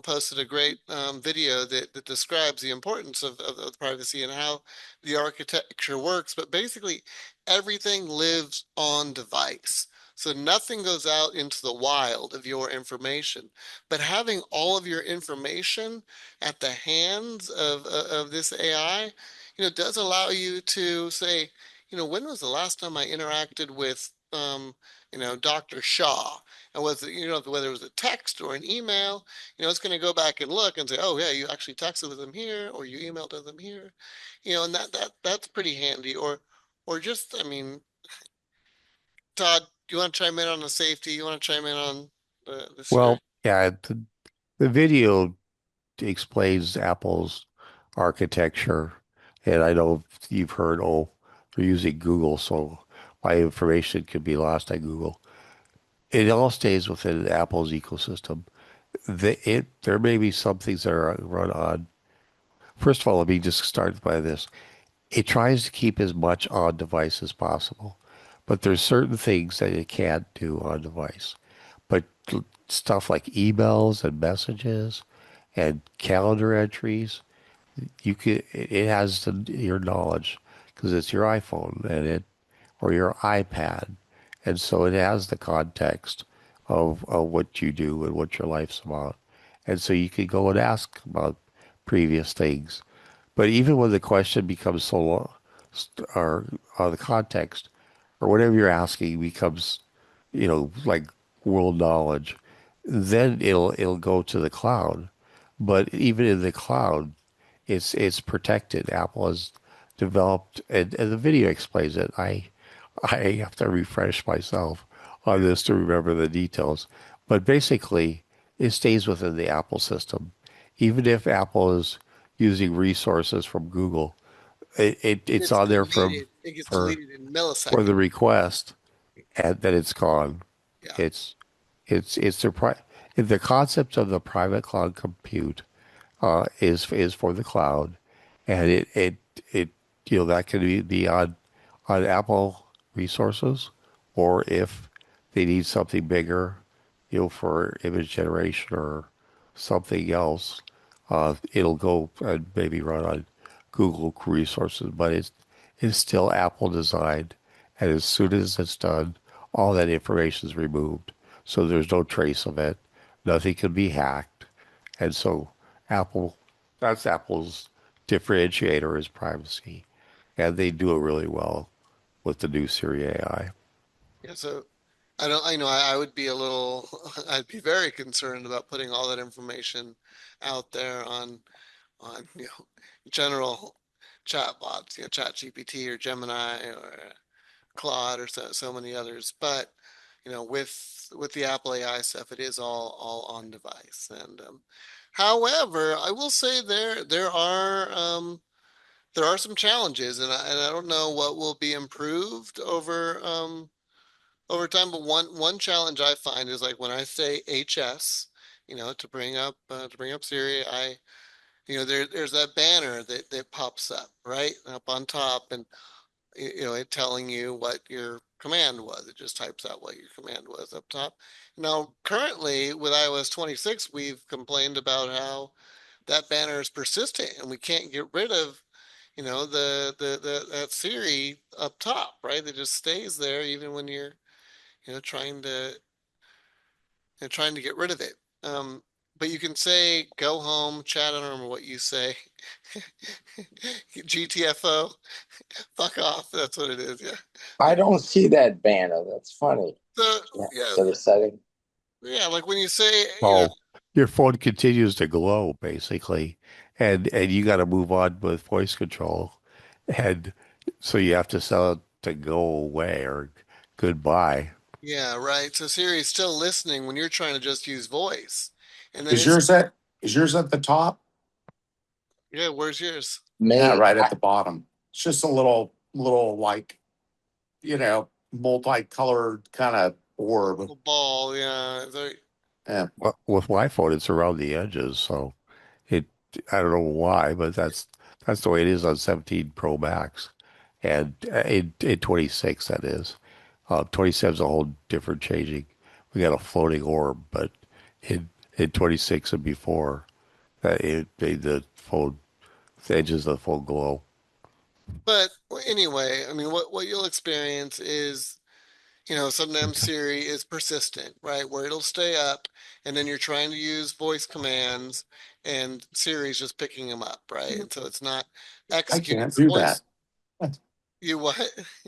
Posted a great video that describes the importance of privacy and how the architecture works. But basically, everything lives on device. So nothing goes out into the wild of your information. But having all of your information at the hands of this AI, does allow you to say, when was the last time I interacted with Dr. Shaw. And whether it was a text or an email, it's going to go back and look and say, oh yeah, you actually texted with them here or you emailed with them here, and that's pretty handy. Or just, I mean, Todd, you want to chime in on the safety? You want to chime in on the Siri? Well, yeah, the video explains Apple's architecture, and I know you've heard, oh, they're using Google, so my information could be lost at Google. It all stays within Apple's ecosystem. There may be some things that are run on. First of all, let me just start by this. It tries to keep as much on device as possible, but there's certain things that it can't do on device. But stuff like emails and messages and calendar entries, it has your knowledge because it's your iPhone or your iPad, and so it has the context of what you do and what your life's about, and so you can go and ask about previous things. But even when the question becomes so long, or the context or whatever you're asking becomes, like world knowledge, then it'll go to the cloud. But even in the cloud, it's protected. Apple has developed, and the video explains it. I have to refresh myself on this to remember the details. But basically, it stays within the Apple system. Even if Apple is using resources from Google, it's It's on there deleted. It gets for deleted in for the milliseconds. request, and then it's gone. Yeah. It's it's the concept of the private cloud compute is for the cloud, and it that can be on Apple resources, or if they need something bigger, for image generation or something else, it'll go and maybe run on Google resources, but it's still Apple designed, and as soon as it's done, all that information is removed, so there's no trace of it. Nothing can be hacked, and so Apple, that's Apple's differentiator is privacy, and they do it really well with the new Siri AI. Yeah. So I would be a little, I'd be very concerned about putting all that information out there on general chatbots, Chat GPT or Gemini or Claude or so many others. But with the Apple AI stuff, it is all on device. And however, I will say there are some challenges, and I don't know what will be improved over time. But one challenge I find is like when I say HS, to bring up Siri, there's that banner that pops up right up on top, and it telling you what your command was. It just types out what your command was up top. Now, currently with iOS 26, we've complained about how that banner is persistent and we can't get rid of, that Siri up top, right? It just stays there even when you're, trying to trying to get rid of it. But you can say go home, chat. I don't remember what you say. GTFO, fuck off. That's what it is. Yeah. I don't see that banner. That's funny. So Yeah. yeah, So the setting. yeah. Like when you say, Oh, your phone continues to glow basically, and you got to move on with voice control, and so you have to tell it to go away or goodbye. yeah, right. So Siri's still listening when you're trying to just use voice, and then Is it's yours at is yours at the top? Yeah, where's yours? Yeah, Me, right at the bottom. It's just a little like, multicolored kind of orb. Little ball, yeah. Yeah. Well, with my phone, it's around the edges, so it I don't know why, but that's the way it is on 17 Pro Max, and in 26 that is. 27 is a whole different changing. We got a floating orb, but in 26 and before, that it made the edges of the phone glow. But anyway, I mean, what you'll experience is, sometimes Siri is persistent, right? Where it'll stay up, and then you're trying to use voice commands, and Siri's just picking them up, right? And so it's not I executing can't the do that. voice. You what?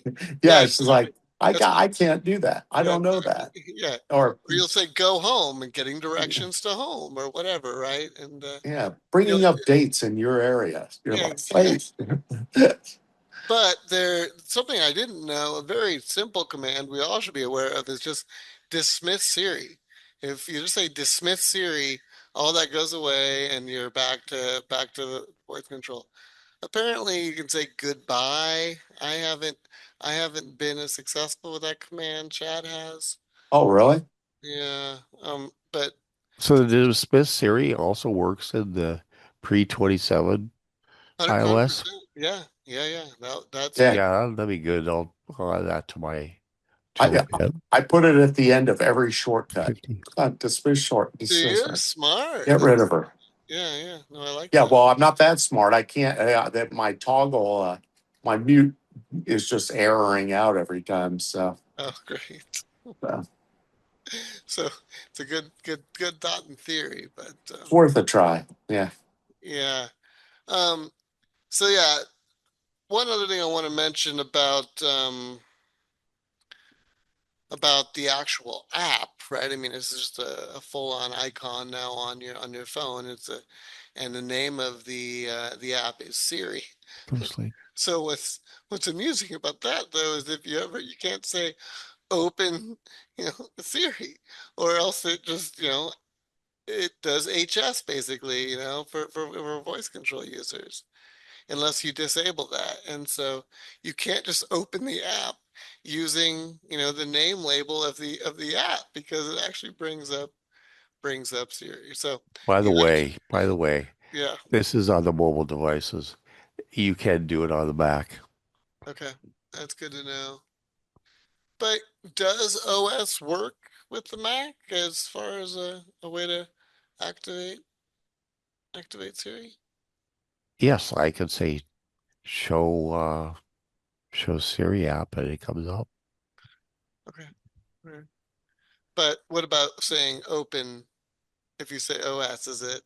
Yeah, Yeah, it's just like that's I can't do that. I yeah, don't know that. yeah. Or Or you'll say go home and getting directions to home or whatever, right? And yeah, you'll bringing up dates in your area. You're yeah, like, yeah. wait. But there, something I didn't know, a very simple command we all should be aware of is just dismiss Siri. If you just say dismiss Siri, all that goes away and you're back to the voice control. Apparently you can say goodbye. I haven't been as successful with that command. Chad has. Oh, really? Yeah. But So the dismiss Siri also works in the pre 27 100 iOS. percent. Yeah, yeah, yeah. That's Yeah. Yeah, that'd be good. I'll add that to my I toolkit. I put it at the end of every shortcut. 50. Dismiss short. do Dismiss you her. smart. Get rid of her. Yeah, yeah. No, I like Yeah. that. Well, I'm not that smart. I can't. That my toggle, my mute is just erroring out every time. So Oh, great. uh, So it's a good thought in theory, but it's worth a try. Yeah. yeah. Um, so yeah, one other thing I want to mention about the actual app, right? I mean, it's just a full-on icon now on your phone. And the name of the app is Siri. Mostly. So what's amusing about that though is if you can't say open, Siri, or else it just, it does HS basically, for voice control users, unless you disable that. And so you can't just open the app using, the name label of the app because it actually brings up Siri. So you By the way, yeah, this is on the mobile devices. You can do it on the Mac. okay, that's good to know. But does OS work with the Mac as far as a way to activate activate Siri? Yes, I could say show show Siri app and it comes up. Okay. Right. But what about saying open if you say OS, is it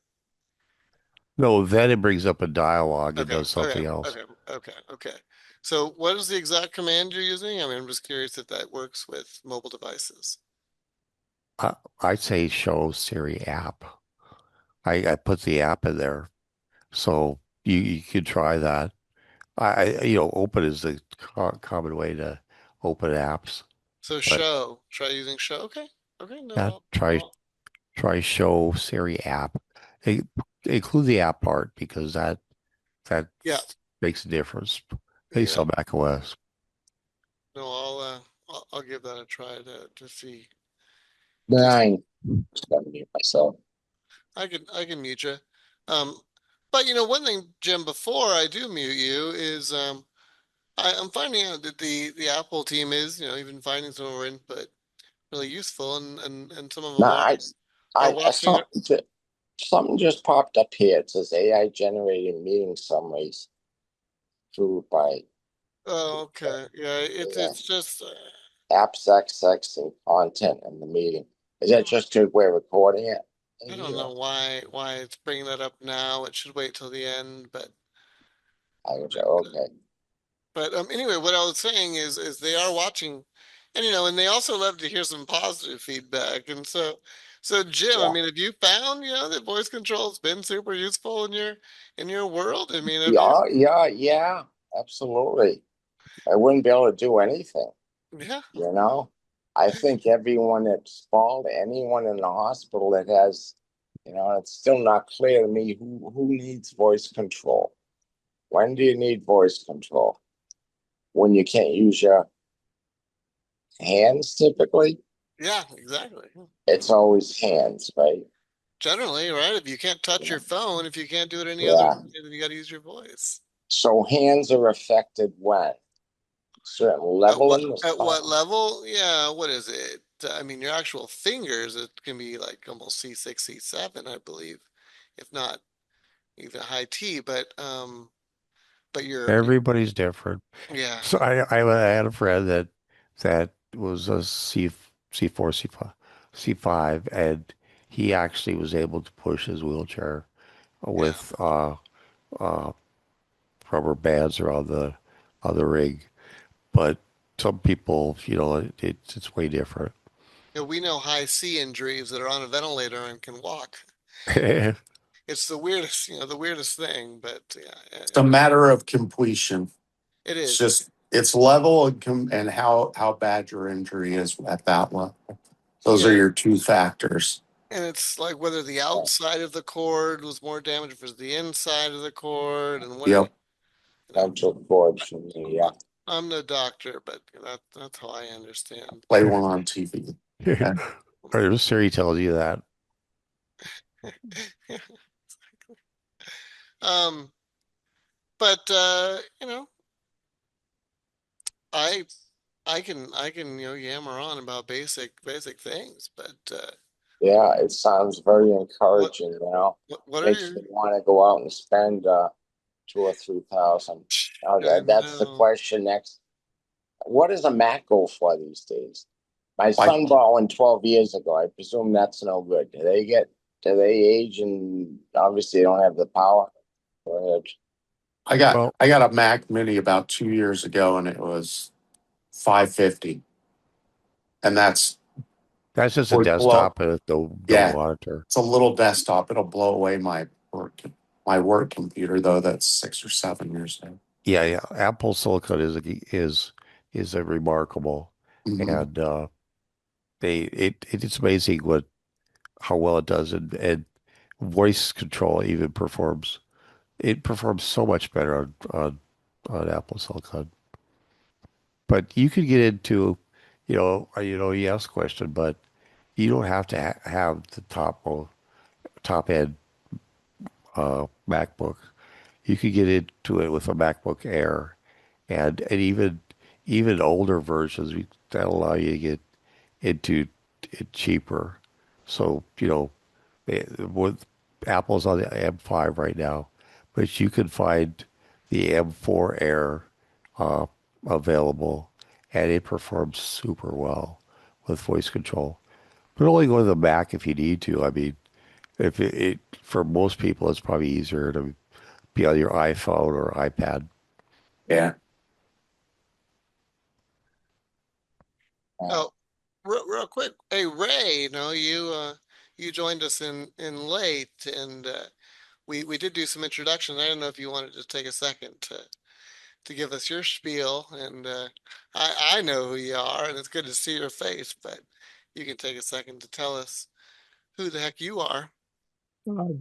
No, then it brings up a dialogue and okay, does okay, something else. okay, okay, okay. So what is the exact command you're using? I mean, I'm just curious if that works with mobile devices. I'd say show Siri app. I put the app in there. So you could try that. Open is the common way to open apps, So but try using show. Okay. Okay, no, yeah, try show Siri app. In- Include the app part because that yeah, makes a difference. At least yeah. on macOS. No, I'll give that a try to see then to I just gotta mute myself. I can mute you. Um, but one thing, Jim, before I do mute you is I'm finding out that the Apple team is, even finding some of our input really useful, and some of No, them are I watching. saw something just popped up here. It says AI generated meeting summaries through by Oh, okay, yeah, uh, it's just apps XX and content in the meeting. Is that just because we're recording it? I don't Maybe, know why it's bringing that up now. It should wait till the end, but I was but, okay. anyway, what I was saying is they are watching, and they also love to hear some positive feedback. And so Jim, I Yeah, mean, have you found that voice control has been super useful in your world? I mean, have you? yeah, absolutely. I wouldn't be able to do anything, Yeah, you know. I think everyone that's called, anyone in the hospital that has You know, it's still not clear to me who needs voice control. When do you need voice control? When you can't use your hands typically? Yeah, exactly. It's always hands, right? Generally, right? If you can't touch Yeah. your phone, if you can't do it any other Yeah. way, then you got to use your voice. So hands are affected when? Certain At level what in the at what spine? level? Yeah, what is it? I mean, your actual fingers, it can be like almost C6, C7, I believe, if not even high T. But Everybody's different. yeah, So I had a friend that was a C4, C5, and he actually was able to push his wheelchair yeah. with uh, rubber bands around the ring. But some people, it's way different. You know, we know high C injuries that are on a ventilator and can walk. It's the weirdest, the weirdest thing, but yeah, It's a matter of completion. it It's is. just it's level and how bad your injury is at that level. Those are Yeah, your two factors. and it's like whether the outside of the cord was more damaged versus the inside of the cord, and what, Yep. you know, Ventral cord for me, yeah. I'm no doctor, but that's how I understand. Play one on TV. Okay. Or Siri tells you that. Um, but I I can yammer on about basic things, but Yeah, it sounds very what encouraging, you know. what are Makes your me want to go out and spend 2 or 3 thousand. I That's the know. question next. What does a Mac go for these days? My Like son bought one 12 years ago. I presume that's no good. Do they age and obviously they don't have the power? Go ahead. Well, I got a Mac Mini about 2 years ago, and it was 550, and that's that's just a would blow. desktop and no Yeah, monitor. it's a little desktop. It'll blow away my work computer though. That's 6 or 7 years now. Yeah, yeah. Apple silicon is a remarkable, Hmm. and it's amazing what how well it does, and voice control even performs. It performs so much better on Apple silicon. But you could get into, yes question, but you don't have to have the top end MacBook. You could get into it with a MacBook Air, and even older versions that allow you to get into it cheaper. So with Apple's on the M5 right now, but you can find the M4 Air uh, available, and it performs super well with voice control. But only go to the Mac if you need to. I mean, if it for most people, it's probably easier to be on your iPhone or iPad. Yeah, Uh, Oh, real quick. Hey, Ray, you joined us in late, and we did do some introduction. I don't know if you wanted to take a second to give us your spiel, and I know who you are, and it's good to see your face, but you can take a second to tell us who the heck you are.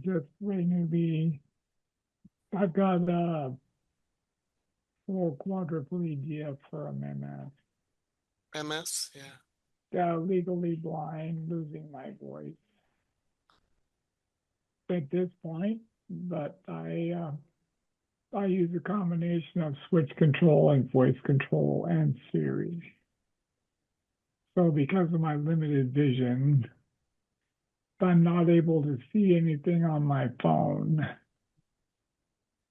Just renewed. I've got 4 quadriplegia from MS. MS, yeah. Legally blind, losing my voice at this point, but I use a combination of switch control and voice control and Siri. So because of my limited vision, I'm not able to see anything on my phone,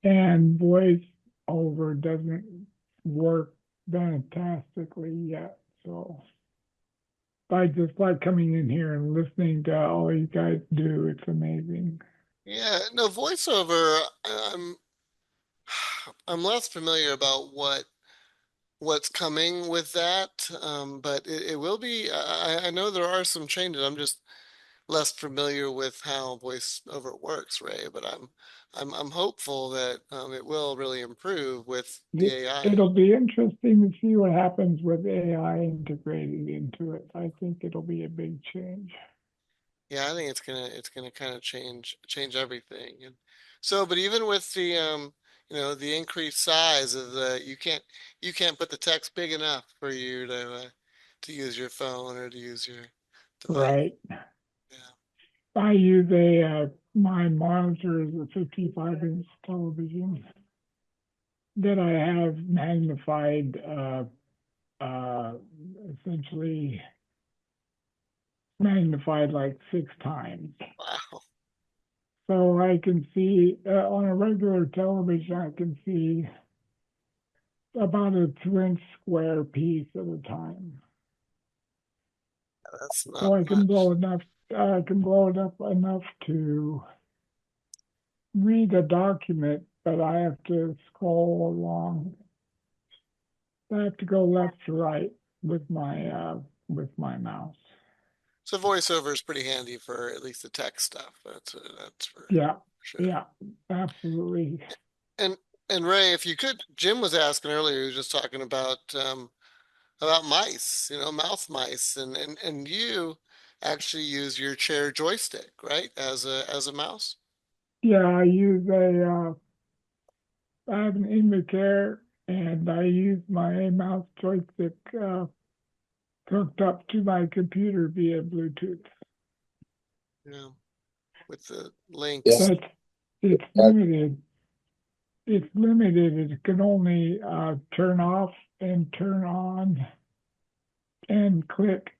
and voice over doesn't work fantastically yet. So I just like coming in here and listening to all you guys do. It's amazing. Yeah, no, voiceover, I'm less familiar about what's coming with that, but it will be. I know there are some changes. I'm just less familiar with how voiceover works, Ray. But I'm hopeful that it will really improve with the AI. It'll be interesting to see what happens with AI integrated into it. I think it'll be a big change. Yeah, I think it's gonna kind of change everything. And so, but even with the the increased size of the, you can't put the text big enough for you to use your phone or to use your device. Right. Yeah. I use my monitor is a 55-inch television that I have magnified, uh, essentially magnified like 6 times. Wow. So I can see on a regular television, I can see about a 2-inch square piece at a time. That's So not I can much. blow enough. I can blow it up enough to read a document, but I have to scroll along. I have to go left to right with my mouse. So voiceover is pretty handy for at least the tech stuff. That's for Yeah, sure. yeah, absolutely. And and Ray, if you could, Jim was asking earlier, he was just talking about mice, mouth mice, and you actually use your chair joystick, right, as a mouse. Yeah, I have an Invacare and I use my mouse joystick hooked up to my computer via Bluetooth. Yeah, with the Yeah, links. That's it's that, limited. It's limited. It can only turn off and turn on and click,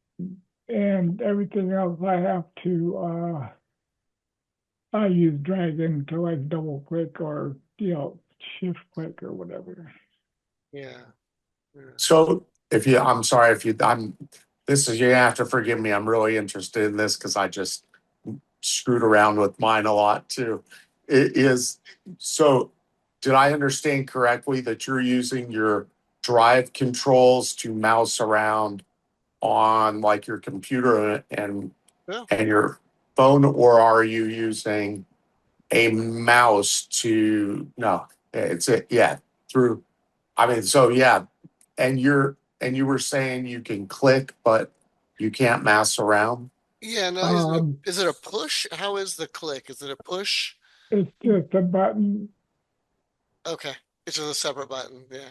and everything else I use Dragon to like double click or shift click or whatever. Yeah, yeah. So if you, I'm sorry if you, this is, you have to forgive me. I'm really interested in this because I just screwed around with mine a lot too. It is, so did I understand correctly that you're using your drive controls to mouse around on like your computer Yeah. and your phone, or are you using a mouse to, no, it's it, yeah, through, I mean, so yeah, and you were saying you can click, but you can't mouse around? Yeah, no, is it a Um, is it a push? How is the click? Is it a push? it's just a button. Okay, it's just a separate button. Yeah.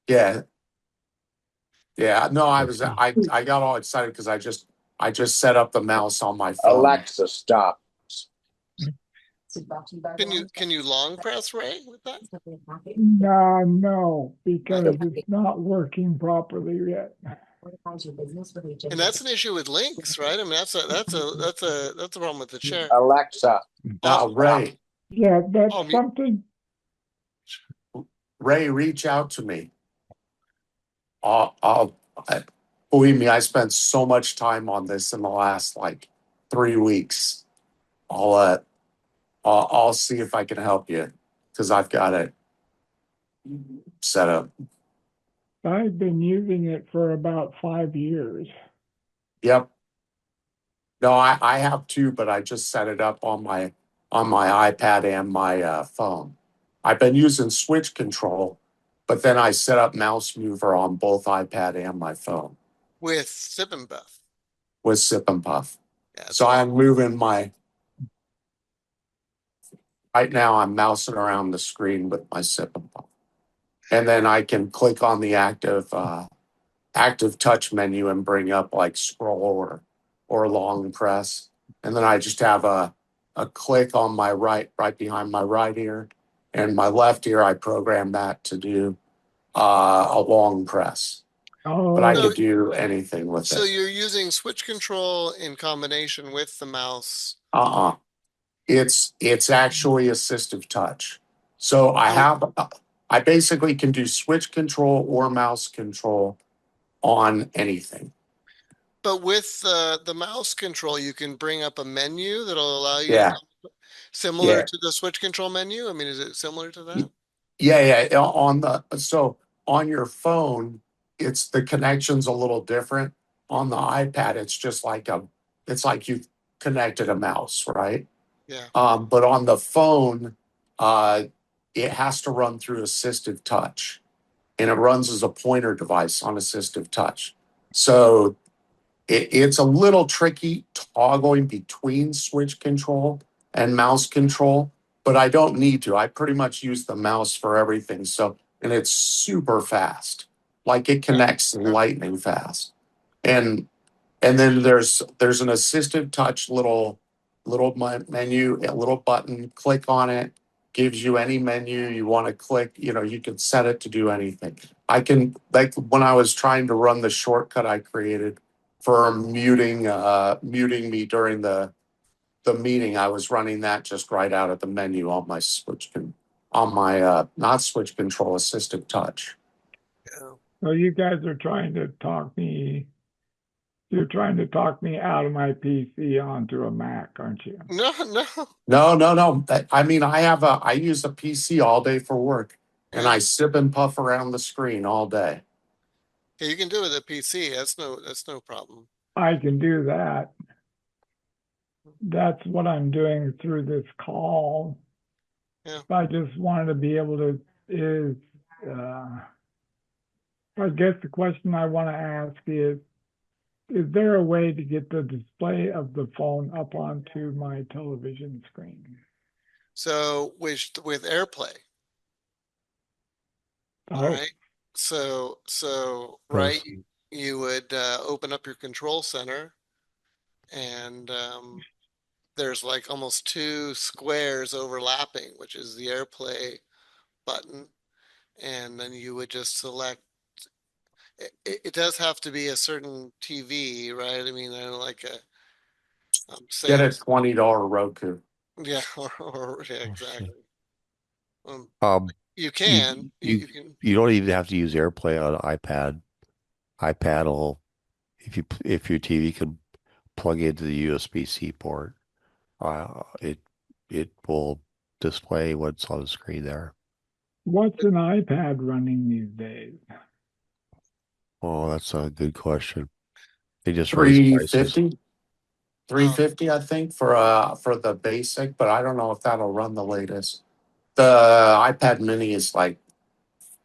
Yeah, yeah. No, I got all excited because I just set up the mouse on my phone. Alexa, stop. Can you long press, Ray, with that? No, no, Okay. because it's not working properly yet. And that's an issue with links, right? I mean, that's a problem with the chair. Alexa, Oh, Now, stop. Yeah, that's oh, something. Ray, reach out to me. I'll believe me, I spent so much time on this in the last like 3 weeks. I'll uh, I'll see if I can help you because I've got it set up. I've been using it for about 5 years. Yep. No, I have two, but I just set it up on my iPad and my phone. I've been using switch control, but then I set up mouse mover on both iPad and my phone with Sip and Buff. with Sip and Puff. Yeah, it's So a I'm moving my right now I'm mousing around the screen with my Sip and Puff. And then I can click on the active touch menu and bring up like scroll or long press. And then I just have a click on my right behind my right ear. And my left ear, I program that to do a long press. But I Oh, so could do anything with so it. you're using switch control in combination with the mouse. Uh-uh. It's actually assistive touch. So Oh, I basically can do switch control or mouse control on anything. but with the mouse control, you can bring up a menu that'll allow you to Yeah. similar Yeah. to the switch control menu. I mean, is it similar to that? Yeah. On the so on your phone, it's the connection's a little different. On the iPad, it's just like it's like you've connected a mouse, right? Yeah. But on the phone, uh, it has to run through assistive touch, and it runs as a pointer device on assistive touch. So it's a little tricky toggling between switch control and mouse control, but I don't need to. I pretty much use the mouse for everything. So, and it's super fast. Like it Okay. connects Okay. lightning fast. And and then there's an assistive touch menu, a little button. Click on it, gives you any menu you want to click. You know, you can set it to do anything. I can like when I was trying to run the shortcut I created for muting me during the meeting. I was running that just right out of the menu on my on my not switch control assistive touch. Yeah. So you guys are trying to talk me, you're trying to talk me out of my PC onto a Mac, aren't you? No, no. No. I mean, I use a PC all day for work, and Yeah. I sip and puff around the screen all day. Yeah, you can do it with a PC. That's no problem. I can do that. That's what I'm doing through this call. Yeah. I just wanted to be able to, is, uh, I guess the question I want to ask is there a way to get the display of the phone up onto my television screen? So with AirPlay, all Oh, right. So right, Yes. you would open up your control center, and there's like almost two squares overlapping, which is the AirPlay button, and then you would just select. It does have to be a certain TV, right? I mean, I don't like a Get a Sam's. $20 Roku. Yeah, or yeah, Okay. exactly. Um, Um, you you can you you can. you don't even have to use AirPlay on an iPad. iPad will if your TV can plug into the USB-C port, it will display what's on the screen there. what's an iPad running these days? Oh, that's a good question. They just raised Three prices. fifty, three Oh, fifty, I think for the basic, but I don't know if that'll run the latest. The iPad Mini is like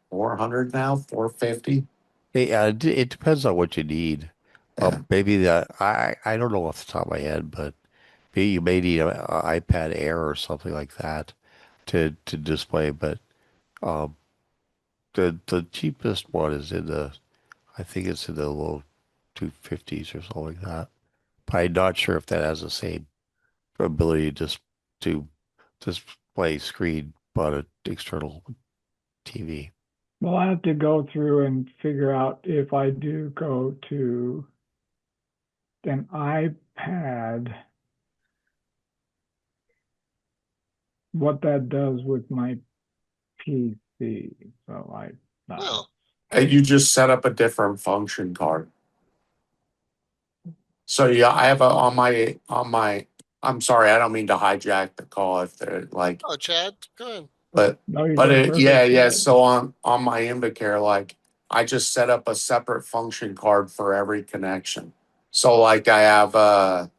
400 now, 450. It depends on what you need. Yeah. Maybe I don't know off the top of my head, but maybe you may need a iPad Air or something like that to display. But um, the cheapest one is in the I think it's in the low 250s or something like that. But I'm not sure if that has the same ability to display screen but an external TV. Well, I have to go through and figure out if I do go to an iPad, what that does with my PC. So I, uh, well, And you just set up a different function card. So yeah, I have a on my. I'm sorry, I don't mean to hijack the call if they're like, oh, Chad, go ahead. but no, you're but doing perfect. yeah. So on my Invacare, like I just set up a separate function card for every connection. So like I have a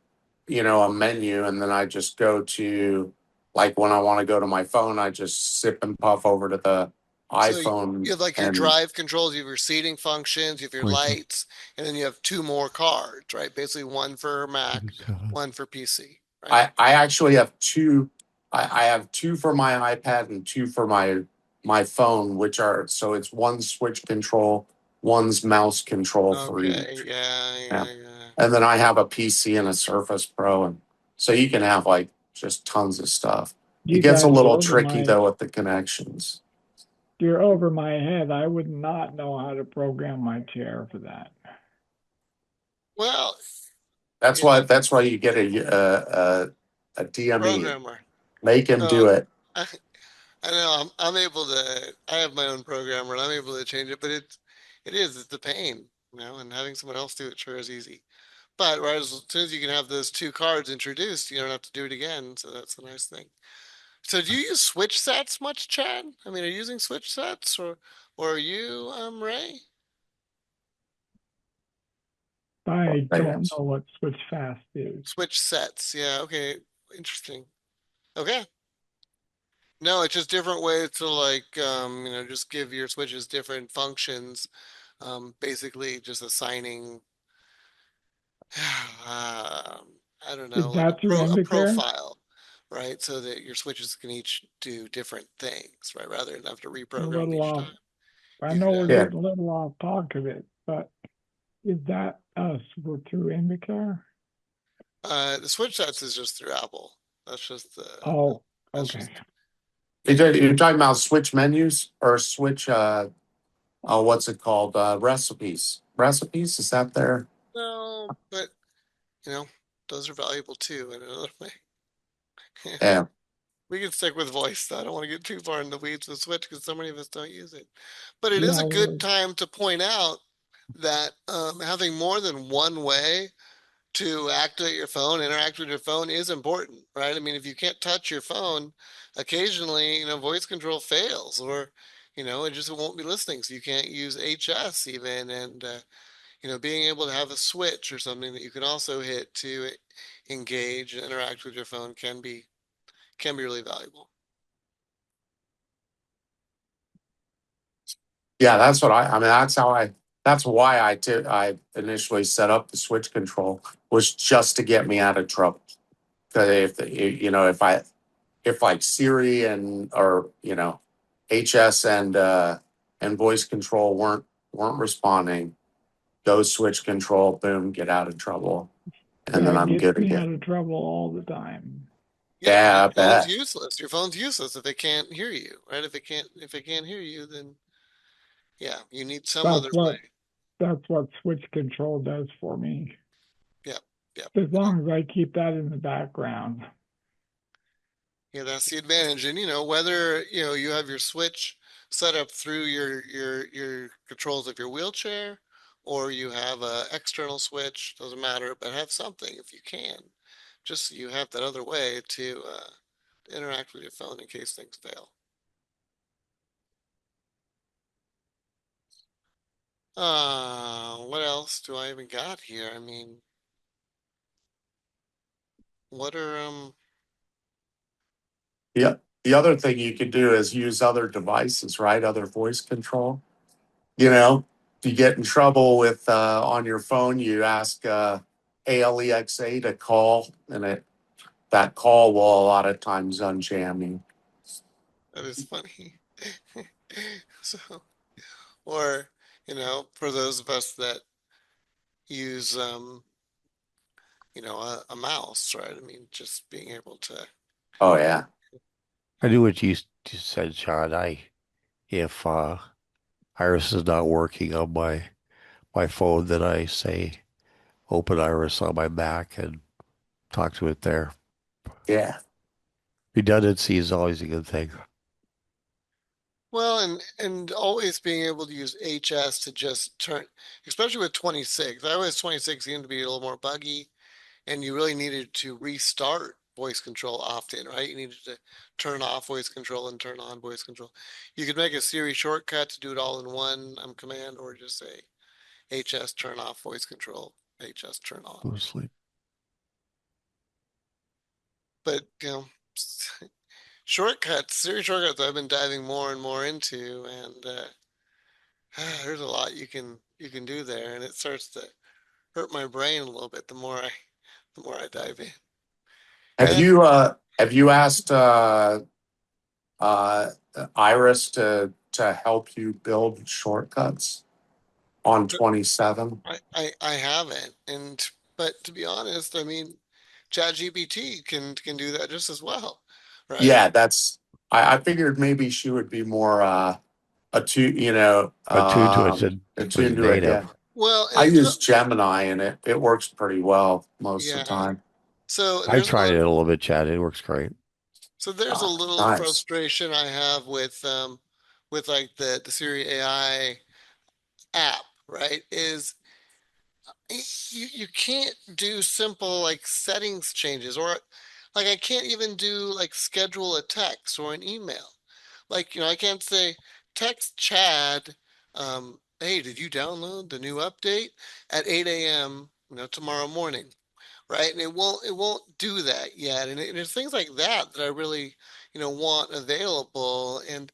menu, and then I just go to like when I want to go to my phone, I just sip and puff over to the So iPhone you have like your and drive controls, you have your seating functions, you have your lights, and then you have two more cards, right? Basically one for Mac, 47. one for PC, right? I actually have two. I have two for my iPad and two for my phone, which are so it's one switch control, one's mouse control for Okay, each. yeah, Yeah. yeah, yeah. And then I have a PC and a Surface Pro, and so you can have like just tons of stuff. It You gets a guys are little over tricky my, though with the connections. you're over my head. I would not know how to program my chair for that. Well, That's you know, why you get a DME. programmer. Make him Oh, do it. I, I know I'm able to. I have my own programmer, and I'm able to change it. But it's a pain, and having someone else do it sure is easy. But right as soon as you can have those two cards introduced, you don't have to do it again. So that's a nice thing. So do you use switch sets much, Chad? I mean, are you using switch sets or are you Ray? I don't Yes. know what switch fast is. Switch sets. Yeah, okay. Interesting. Okay. No, it's just different ways to like just give your switches different functions. Basically just assigning I don't Is know, like that through a Invacare? profile, right? So that your switches can each do different things, right? Rather than have to A reprogram them little each off. time, I you could know we're have. Yeah. getting a little off talk of it, but is that us? We're through Invacare? The switch sets is just through Apple. That's just Oh, that's okay. just yeah. You're talking about switch menus or switch what's it called? Recipes. Recipes, is that there? No, but you know, those are valuable too in another way. Yeah. We can stick with voice though. I don't want to get too far in the weeds with Switch because so many of us don't use it. But it is Yeah, a good we're time to point out that having more than one way to activate your phone, interact with your phone is important, right? I mean, if you can't touch your phone, occasionally, voice control fails or, it just won't be listening. So you can't use HS even. And, being able to have a switch or something that you can also hit to engage and interact with your phone can be really valuable. Yeah, that's what I mean, that's why I initially set up the switch control was just to get me out of trouble. Cause if like Siri or HS and voice control weren't responding, go switch control, boom, get out of trouble. And yeah, then it I'm gets good me again. out of trouble all the time. Yeah, Yeah, your I phone's bet. useless. Your phone's useless if it can't hear you, right? If it can't hear you, then yeah, you need some That's other way. what that's what switch control does for me. Yep, yep. As long as I keep that in the background. Yeah, that's the advantage. And whether you have your switch set up through your controls of your wheelchair, or you have a external switch, doesn't matter, but have something if you can, just so you have that other way to interact with your phone in case things fail. What else do I even got here? I mean, what are The other thing you could do is use other devices, right? Other voice control. If you get in trouble with on your phone, you ask ALEXA to call, and that call will a lot of times unjam you. that is funny. So, or for those of us that use a mouse, right? I mean, just being able to. Oh yeah, I do what you said, Sean. If Iris is not working on my phone, then I say open Iris on my Mac and talk to it there. yeah, Redundancy is always a good thing. Well, and always being able to use HS to just turn, especially with 26. iOS 26 seemed to be a little more buggy, and you really needed to restart voice control often, right? You needed to turn off voice control and turn on voice control. You could make a Siri shortcut to do it all in one command, or just say HS turn off voice control, HS turn on. Go to sleep. But shortcuts, Siri shortcuts, I've been diving more and more into, and there's a lot you can do there, and it starts to hurt my brain a little bit the more I dive in. Have And you asked uh, Iris to help you build shortcuts on 27? I haven't, and but to be honest, I mean, ChatGPT can do that just as well, right? Yeah, I figured maybe she would be more attuned, Attuned to its to its attuned to it. Yeah, native. Well, and I it's use Gemini and it works pretty well most of the yeah. time. So I there's a tried lot. it a little bit, Chad. It works great. So there's a Ah, little nice. frustration I have with like the Siri AI app, right? Is you can't do simple like settings changes, or like I can't even do like schedule a text or an email. Like, I can't say text Chad, hey, did you download the new update at 8 a.m., tomorrow morning, right? And it won't do that yet. And there's things like that I really, want available. And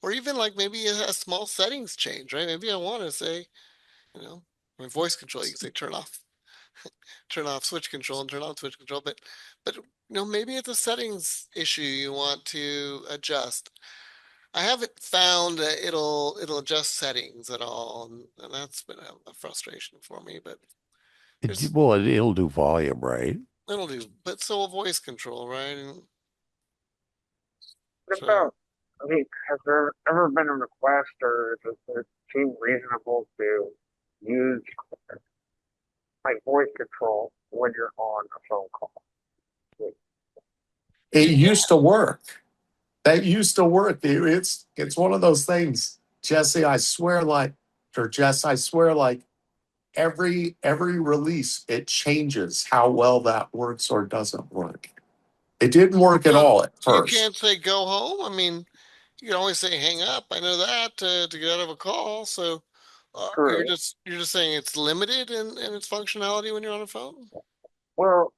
or even like maybe a small settings change, right? Maybe I want to say, you know, my voice control, you can say turn off switch control and turn on switch control, but maybe it's a settings issue you want to adjust. I haven't found that it'll adjust settings at all, and that's been a frustration for me. But there's Well, it'll do volume, right? it'll do, but so will voice control, right? And What so about, I mean, has there ever been a request or does it seem reasonable to use like voice control when you're on a phone call? It you can. used to work. That used to work. It's one of those things, Jesse. I swear, Jess, I swear, every release, it changes how well that works or doesn't work. It didn't work at Well, all at you first. can't say go home. I mean, you can always say hang up. I know that to get out of a call. So you're True. just saying it's limited in its functionality when you're on a phone. Well,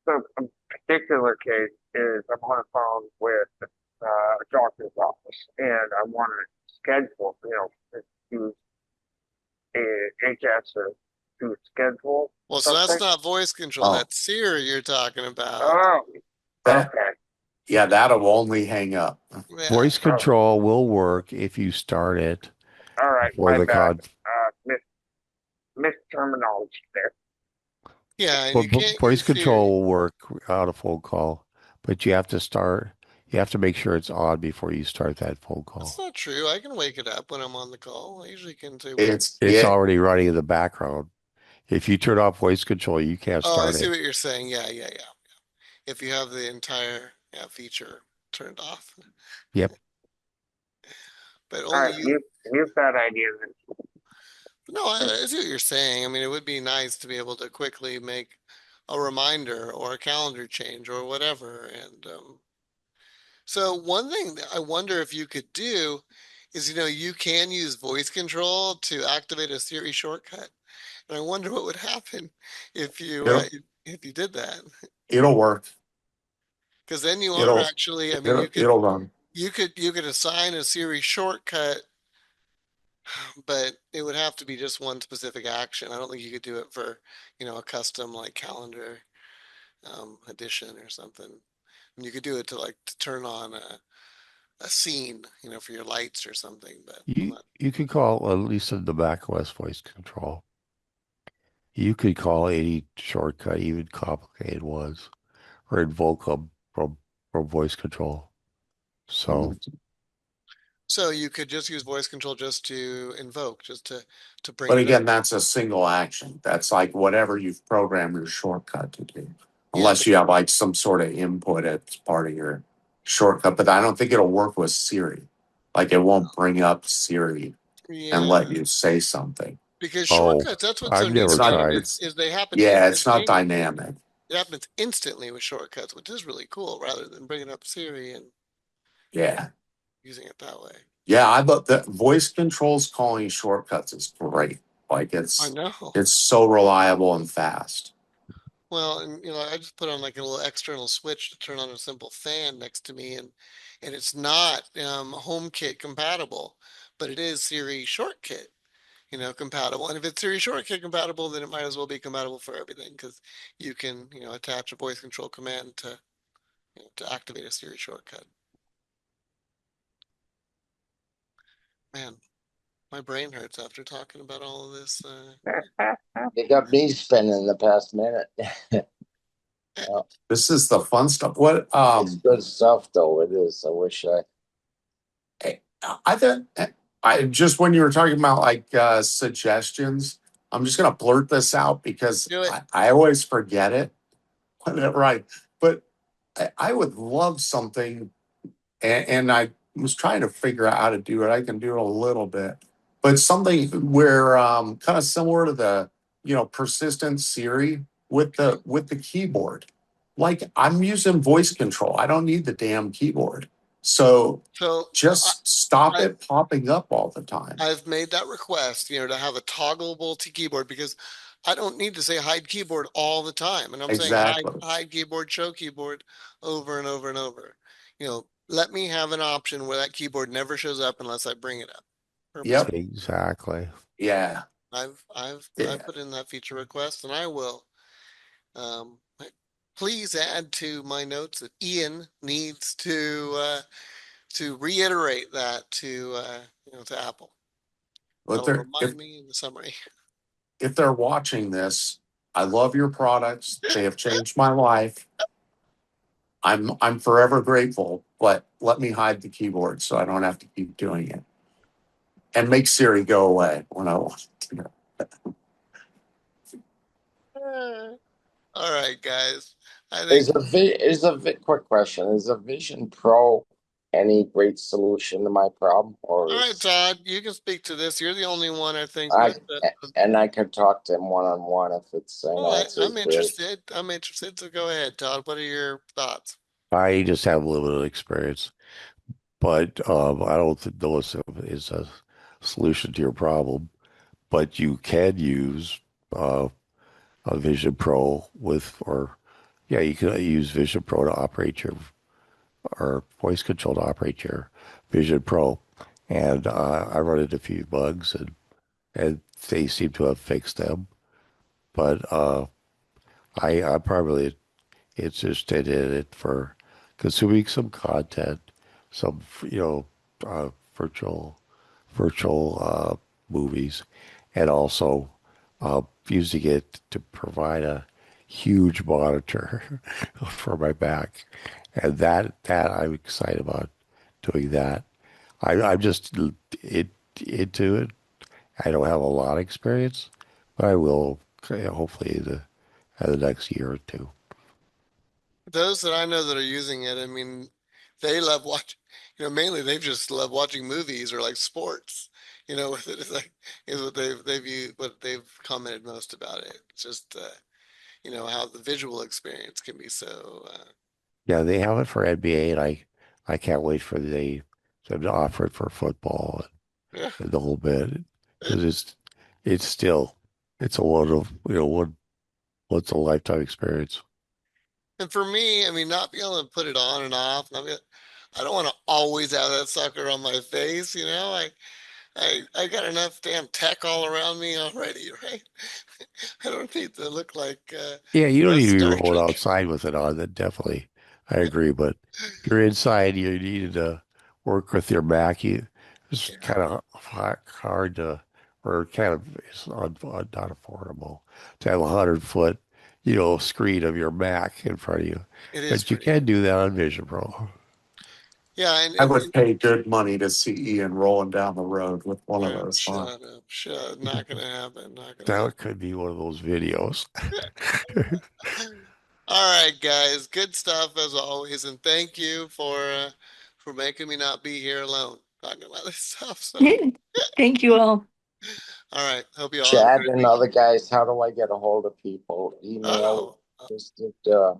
the particular case is I'm on the phone with a doctor's office and I want to schedule, use a HS to schedule Well, so that's something. not voice control. Oh, That's Siri you're talking about. Oh, that okay. yeah, that'll only hang up. Yeah. Voice Oh, control will work if you start it all right. before My the bad. con. Misterminology there. Yeah, and Well, you can't voice use control Siri. will work out a phone call, but you have to start. You have to make sure it's on before you start that phone That's call. not true. I can wake it up when I'm on the call. I usually can say wake. It's It's it. already running in the background. If you turn off voice control, you can't Oh, I start see it. what you're saying. Yeah, yeah, yeah. If you have the entire feature turned off, Yep. but All only right. you. Use that idea then. No, I see what you're saying. I mean, it would be nice to be able to quickly make a reminder or a calendar change or whatever. And so one thing that I wonder if you could do is, you can use voice control to activate a Siri shortcut. And I wonder what would happen if you It'll did that. it'll work. Because then you are It'll actually, I mean, it'll run. you could assign a Siri shortcut, but it would have to be just one specific action. I don't think you could do it for, a custom like calendar edition or something. And you could do it to turn on a scene, for your lights or something, but I'm not. You could call at least in the macOS voice control. You could call any shortcut, even complicated ones, or invoke them from voice control. So So you could just use voice control just to invoke, just to bring But it up. again, that's a single action. That's like whatever you've programmed your shortcut to do, Yeah, unless you have like some sort of input as part of your shortcut. But I don't think it'll work with Siri. Like it won't bring up Siri and let yeah. you say something. Because oh, shortcuts, that's what's so I've neat It's never not. about them tried. It's is they happen yeah. It's not instantaneously. dynamic. It happens instantly with shortcuts, which is really cool, rather than bringing up Siri and Yeah. using it that way. Yeah. I love the voice controls calling shortcuts is great. Like I know. it's so reliable and fast. Well, and I just put on like a little external switch to turn on a simple fan next to me, and it's not HomeKit compatible, but it is Siri Shortcut, compatible. And if it's Siri Shortcut compatible, then it might as well be compatible for everything because you can, attach a voice control command to activate a Siri shortcut. Man, my brain hurts after talking about all of this. They got me spending the past minute. Well, This is the fun stuff. What it's good stuff, though. It is. I wish I thought I just when you were talking about like suggestions, I'm just gonna blurt this out because Do it. I always forget it whenever but I would love something and I was trying to figure out how to do it. I can do it a little bit, but something where kind of similar to the persistent Siri Okay. with the keyboard. Like I'm using voice control. I don't need the damn keyboard. So So just stop I, it popping up all the time. I've made that request, to have a toggleable T keyboard because I don't need to say hide keyboard all the time. And I'm saying Exactly. hide keyboard, show keyboard over and over and over. Let me have an option where that keyboard never shows up unless I bring it up Yep. purposely. Exactly. Yeah. I've Yeah. put in that feature request and I will. Um, please add to my notes that Ian needs to reiterate that to Apple. But That'll they're, remind me in the summary. if they're watching this, I love your products. They have changed my life. I'm forever grateful, but let me hide the keyboard so I don't have to keep doing it. And make Siri go away when I want to. All right, guys. I Is think. quick question? Is a Vision Pro any great solution to my problem, or All right, is Todd, you can speak to this. You're the only one I think I with that. and I could talk to him one on one if it's Well, it's I'm great. interested. I'm interested. So go ahead, Todd. What are your thoughts? I just have limited experience, but I don't know if it's a solution to your problem. But you can use uh, a Vision Pro yeah, you can use Vision Pro to operate your or voice control to operate your Vision Pro. And I run into a few bugs, and they seem to have fixed them. But I'm probably interested in it for consuming some content, some virtual movies, and also using it to provide a huge monitor for my back, and that I'm excited about doing that. I'm just into it. I don't have a lot of experience, but I will hopefully in the next year or two. Those that I know that are using it, I mean, they love watching. Mainly they just love watching movies or like sports. With it is like is what what they've commented most about it. It's just how the visual experience can be so. Yeah, they have it for NBA, and I can't wait for them to offer it for football Yeah. and the whole bit because it's still it's a one of once a lifetime experience. And for me, I mean, not being able to put it on and off. I don't want to always have that sucker on my face. I got enough damn tech all around me already, right? I don't need to look like Yeah, you don't need to be Star rolling Trek. outside with it on. That definitely, I agree. But if you're inside, you needed to work with your back. It's Yeah, kind of hard to, or kind of it's not affordable to have 100 foot, screen of your Mac in front of you. it is But you pretty. can do that on Vision Pro. Yeah, I would pay good money to see Ian rolling down the road with one of those on. shut up, shut. Not gonna happen. Not gonna That could be one of those videos. happen. All right, guys. Good stuff as always, and thank you for making me not be here alone talking about this stuff. So, Thank you all. all right. Hope you all have a Chad great and week. other guys, how do I get a hold of people? Email, Oh, just You have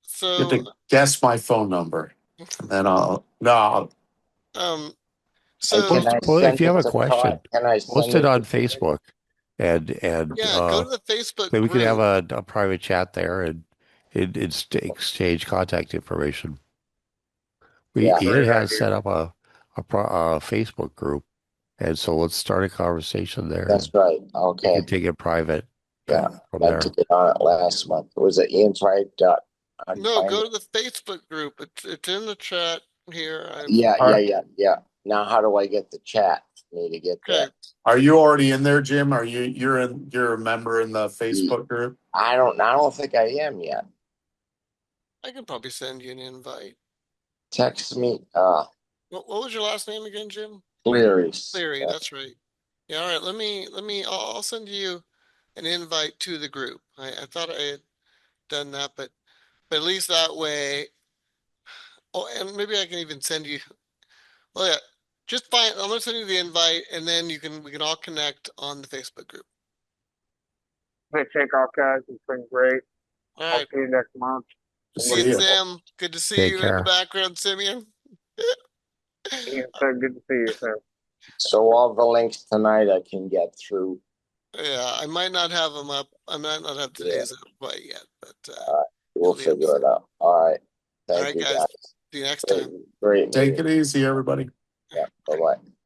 so to guess my phone number. And then no, um, can so I Well, if send you have it a to Todd? question, Can I post send it it on to Facebook, and yeah, go to the Facebook then we could have group. a private chat there and exchange contact information. Yeah, Ian Great has idea. set up a Facebook group, and so let's start a conversation there, that's and right. we Okay. can take it private Yeah. from Meant to there. get on it last month. Was it Ian tried No, unfind go it? to the Facebook group. It's in the chat here. I've Yeah, yeah, are yeah, yeah. Now how do I get the chat? Me to get that. okay. are you already in there, Jim? You're a member in the E- Facebook group? I don't think I am yet. I can probably send you an invite. Text me What was your last name again, Jim? Cleary's. Larry. That's right. Yeah. All right. I'll send you an invite to the group. I thought I had done that, but at least that way. Oh, and maybe I can even send you. Oh yeah. Just find. I'm gonna send you the invite, and then we can all connect on the Facebook group. Hey, take off, guys. It's been great. All I'll right. see you next month. I'm See See you, looking you. forward. Tim. Good to see Take you in the care. background, Simeon. Ian said, good to see you, sir. So all the links tonight I can get through. Yeah, I might not have them up. I might not have Yeah, today's up quite yet, but we'll it'll be up figure soon. it out. All right. All Thank right, you guys. guys. See you next Great, time. great Take meeting. it easy, everybody. Yeah, bye bye.